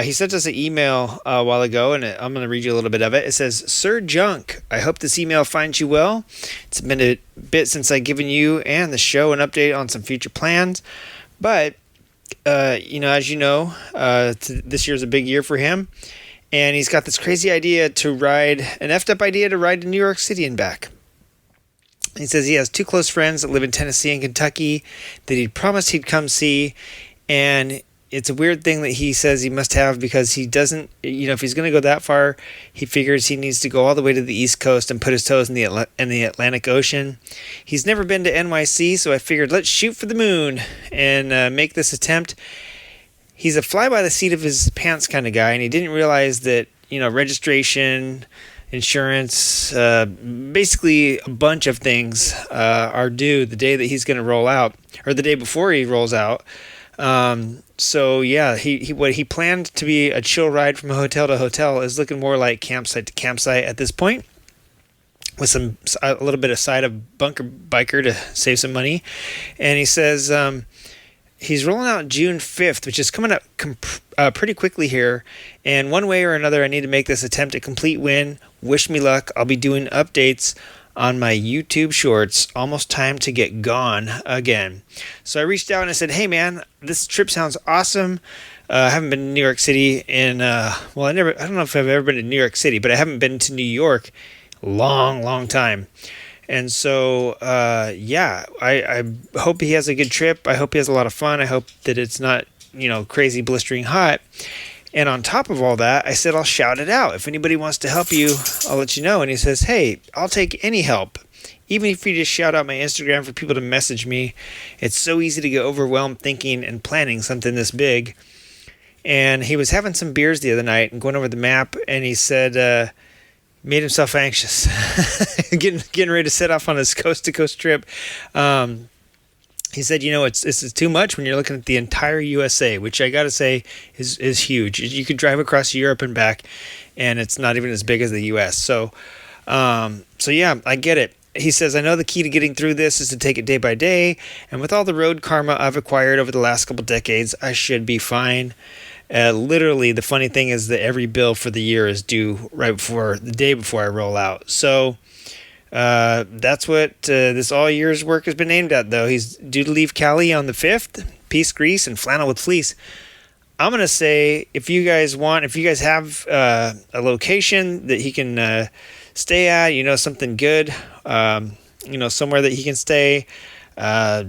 He sent us an email a while ago, and I'm going to read you a little bit of it. It says, Sir Junk, I hope this email finds you well. It's been a bit since I've given you and the show an update on some future plans. But, as you know, this year's a big year for him. And he's got this crazy idea an effed up idea to ride to New York City and back. He says he has two close friends that live in Tennessee and Kentucky that he'd promised he'd come see. And it's a weird thing that he says he must have because he doesn't, if he's going to go that far, he figures he needs to go all the way to the East Coast and put his toes in the Atlantic Ocean. He's never been to NYC, so I figured let's shoot for the moon and make this attempt. He's a fly by the seat of his pants kind of guy, and he didn't realize that, registration, insurance, basically a bunch of things are due the day that he's going to roll out, or the day before he rolls out. So yeah, what he planned to be a chill ride from hotel to hotel is looking more like campsite to campsite at this point, with a little bit of side of bunker biker to save some money. And he says he's rolling out June 5th, which is coming up pretty quickly here. And one way or another, I need to make this attempt a complete win. Wish me luck. I'll be doing updates on my YouTube shorts. Almost time to get gone again. So I reached out and I said, hey man, this trip sounds awesome. I haven't been to New York City in, I don't know if I've ever been to New York City, but I haven't been to New York long time. And so, I hope he has a good trip. I hope he has a lot of fun. I hope that it's not, crazy blistering hot. And on top of all that, I said, I'll shout it out. If anybody wants to help you, I'll let you know. And he says, hey, I'll take any help. Even if you just shout out my Instagram for people to message me. It's so easy to get overwhelmed thinking and planning something this big. And he was having some beers the other night and going over the map. And he said, made himself anxious, getting ready to set off on his coast-to-coast trip. He said, it's too much when you're looking at the entire USA, which I got to say is huge. You could drive across Europe and back, and it's not even as big as the US. So yeah, I get it. He says, I know the key to getting through this is to take it day by day, and with all the road karma I've acquired over the last couple decades, I should be fine. Literally, the funny thing is that every bill for the year is due the day before I roll out. So That's what this all year's work has been aimed at, though. He's due to leave Cali on the 5th. Piece grease and flannel with fleece. I'm going to say, if you guys have a location that he can stay at, something good, somewhere that he can stay, of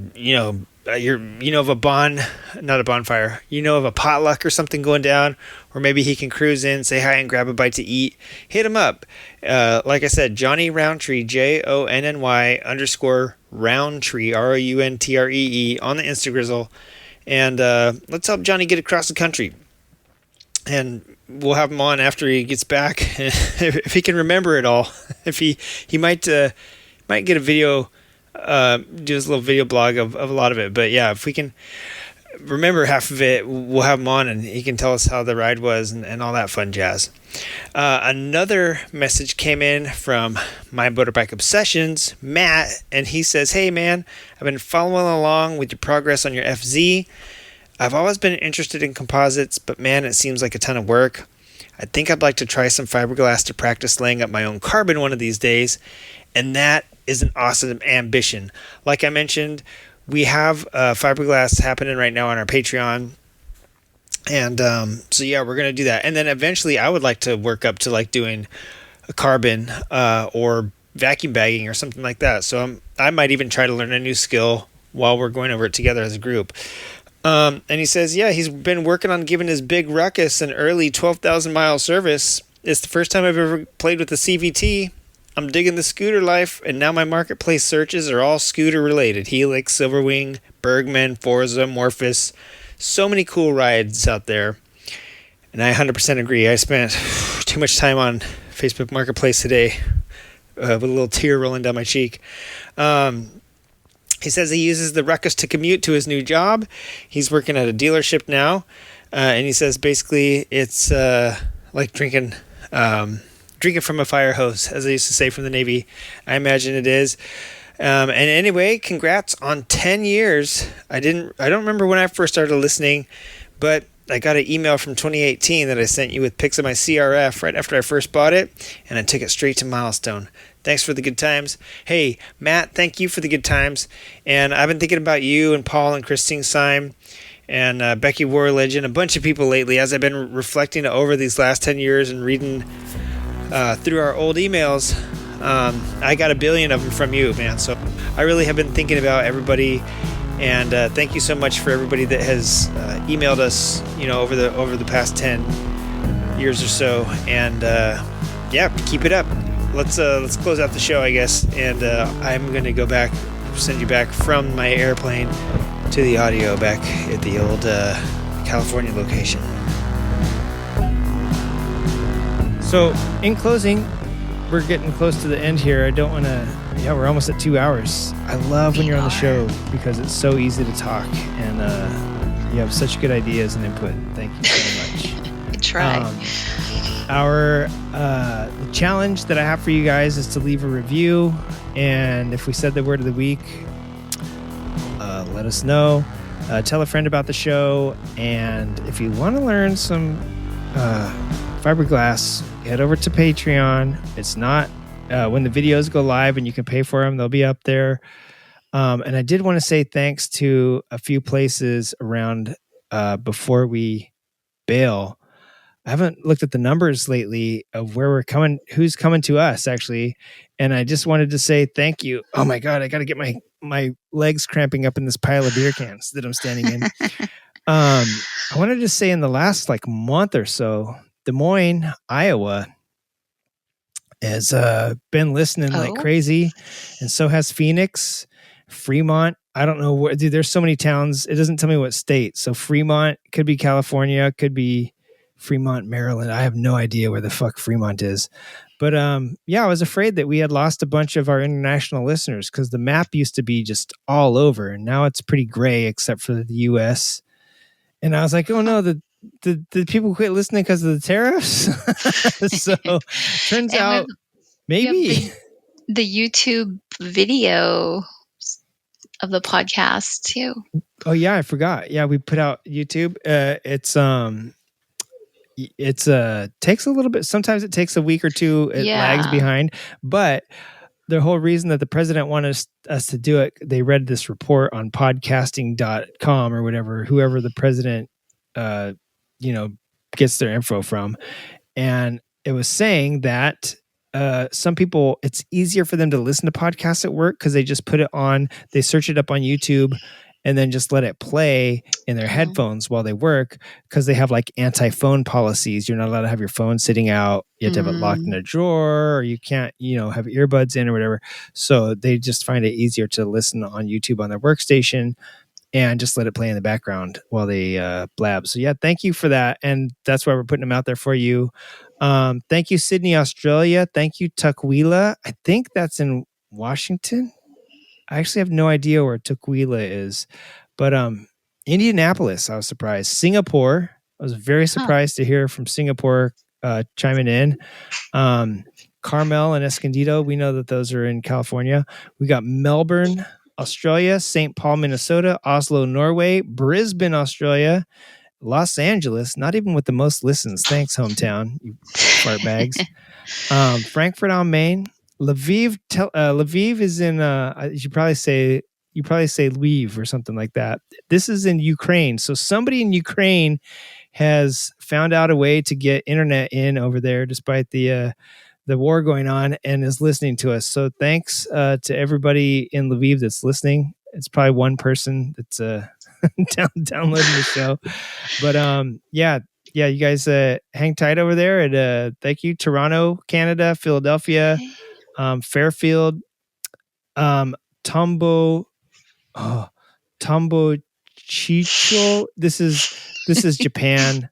not a bonfire, of a potluck or something going down, or maybe he can cruise in, say hi and grab a bite to eat. Hit him up. Like I said, Jonny Roundtree, JONNY_Roundtree, ROUNTREE on the Instagrizzle. And let's help Jonny get across the country. And we'll have him on after he gets back, if he can remember it all. If he might get a video, do his little video blog of a lot of it. But yeah, if we can remember half of it, we'll have him on and he can tell us how the ride was and all that fun jazz. Another message came in from My Motorbike Obsessions, Matt, and he says, "Hey man, I've been following along with your progress on your FZ. I've always been interested in composites, but man, it seems like a ton of work. I think I'd like to try some fiberglass to practice laying up my own carbon one of these days, and that is an awesome ambition. Like I mentioned, we have fiberglass happening right now on our Patreon. And so yeah, we're going to do that. And then eventually I would like to work up to like doing a carbon or vacuum bagging or something like that. So I might even try to learn a new skill while we're going over it together as a group. And he says, yeah, he's been working on giving his big ruckus an early 12,000 mile service. It's the first time I've ever played with the CVT. I'm digging the scooter life, and now my marketplace searches are all scooter related. Helix, Silverwing, Bergman, Forza, Morphus. So many cool rides out there. And I 100% agree. I spent too much time on Facebook Marketplace today with a little tear rolling down my cheek. He says he uses the ruckus to commute to his new job. He's working at a dealership now. And he says basically it's like drinking from a fire hose, as they used to say from the Navy. I imagine it is. And anyway, congrats on 10 years. I don't remember when I first started listening, but I got an email from 2018 that I sent you with pics of my CRF right after I first bought it, and I took it straight to Milestone. Thanks for the good times. Hey, Matt, thank you for the good times. And I've been thinking about you and Paul and Christine Syme and Becky Warledge and a bunch of people lately as I've been reflecting over these last 10 years and reading through our old emails. I got a billion of them from you, man. So I really have been thinking about everybody, and thank you so much for everybody that has emailed us, over the past 10 years or so. And yeah, keep it up. Let's close out the show, I guess. And I'm gonna go back, send you back from my airplane to the audio back at the old California location. So in closing, we're getting close to the end here. I don't want to... Yeah, we're almost at 2 hours. I love when you're on the show because it's so easy to talk, and you have such good ideas and input. Thank you so much. I try. The challenge that I have for you guys is to leave a review, and if we said the word of the week, let us know. Tell a friend about the show, and if you want to learn some fiberglass, head over to Patreon. It's not when the videos go live and you can pay for them, they'll be up there. And I did want to say thanks to a few places around before we bail. I haven't looked at the numbers lately of where we're coming, who's coming to us actually. And I just wanted to say thank you. Oh my God, I got to get my legs cramping up in this pile of beer cans that I'm standing in. I wanted to say in the last month or so, Des Moines, Iowa has been listening like crazy, and so has Phoenix, Fremont. I don't know where, dude, there's so many towns. It doesn't tell me what state. So Fremont could be California, could be Fremont, Maryland. I have no idea where the fuck Fremont is. But yeah, I was afraid that we had lost a bunch of our international listeners because the map used to be just all over, and now it's pretty gray except for the US. And I was like, oh no, the people quit listening because of the tariffs. So turns out maybe the YouTube video of the podcast too. Oh yeah, I forgot. Yeah, we put out YouTube. It's takes a little bit. Sometimes it takes a week or two. It lags behind, but the whole reason that the president wanted us to do it, they read this report on podcasting.com or whatever, whoever the president, gets their info from. And it was saying that some people, it's easier for them to listen to podcasts at work because they just put it on, they search it up on YouTube and then just let it play in their headphones while they work, because they have like anti-phone policies. You're not allowed to have your phone sitting out. You have to have it locked in a drawer, or you can't, have earbuds in or whatever. So they just find it easier to listen on YouTube on their workstation and just let it play in the background while they blab. So yeah, thank you for that. And that's why we're putting them out there for you. Thank you, Sydney, Australia. Thank you, Tukwila. I think that's in Washington. I actually have no idea where Tukwila is, but Indianapolis, I was surprised. Singapore, I was very surprised to hear from Singapore chiming in. Carmel and Escondido, we know that those are in California. We got Melbourne, Australia, St. Paul, Minnesota, Oslo, Norway, Brisbane, Australia, Los Angeles, not even with the most listens. Thanks, hometown, you fart bags. Frankfurt on Main, Lviv. Lviv is in. You probably say Lviv or something like that. This is in Ukraine. So somebody in Ukraine has found out a way to get internet in over there, despite the war going on, and is listening to us. So thanks to everybody in Lviv that's listening. It's probably one person that's downloading the show, but yeah, you guys hang tight over there. And thank you, Toronto, Canada, Philadelphia, Fairfield, Tombo Chicho. This is Japan.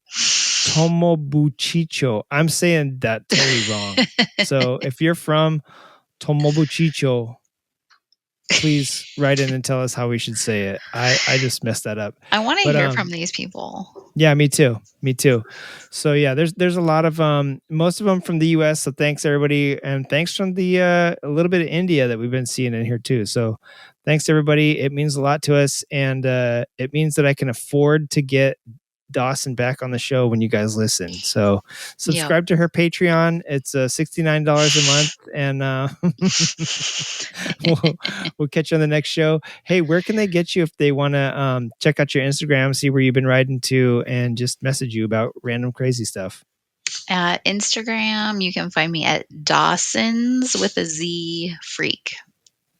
Tomobuchicho. I'm saying that totally wrong. So if you're from Tomobuchicho, please write in and tell us how we should say it. I just messed that up. I want to hear from these people. Yeah, me too. So yeah, there's a lot of most of them from the US. So thanks everybody, and thanks from the a little bit of India that we've been seeing in here too. So thanks everybody. It means a lot to us, and it means that I can afford to get Dawson back on the show when you guys listen. So subscribe to her Patreon. It's $69 a month, and we'll catch you on the next show. Hey, where can they get you if they want to check out your Instagram, see where you've been riding to, and just message you about random crazy stuff? Instagram, you can find me at Dawson's with a Z Freak.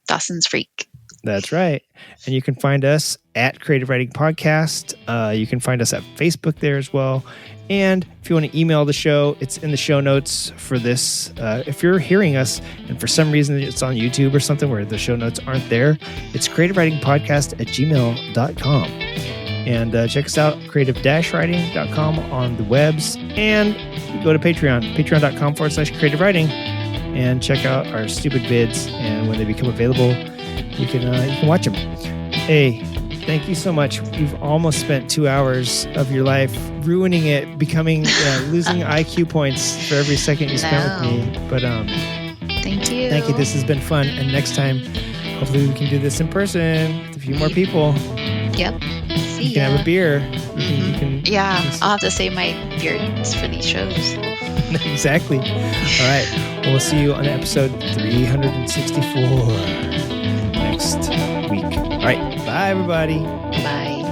Dawson's Freak. That's right. And you can find us at Creative Writing Podcast. You can find us at Facebook there as well. And if you want to email the show, it's in the show notes for this. If you're hearing us and for some reason it's on YouTube or something where the show notes aren't there, it's creativewritingpodcast@gmail.com. And check us out, creative-writing.com on the webs. And go to Patreon, patreon.com/creative writing, and check out our stupid vids. And when they become available, you can watch them. Hey, thank you so much. You've almost spent 2 hours of your life ruining it, losing IQ points for every second you spent with me. But thank you. This has been fun. And next time, hopefully we can do this in person with a few more people. Yep. You can have a beer. I'll have to save my beers for these shows. Exactly. All right. Well, we'll see you on episode 364 next week. All right. Bye, everybody. Bye.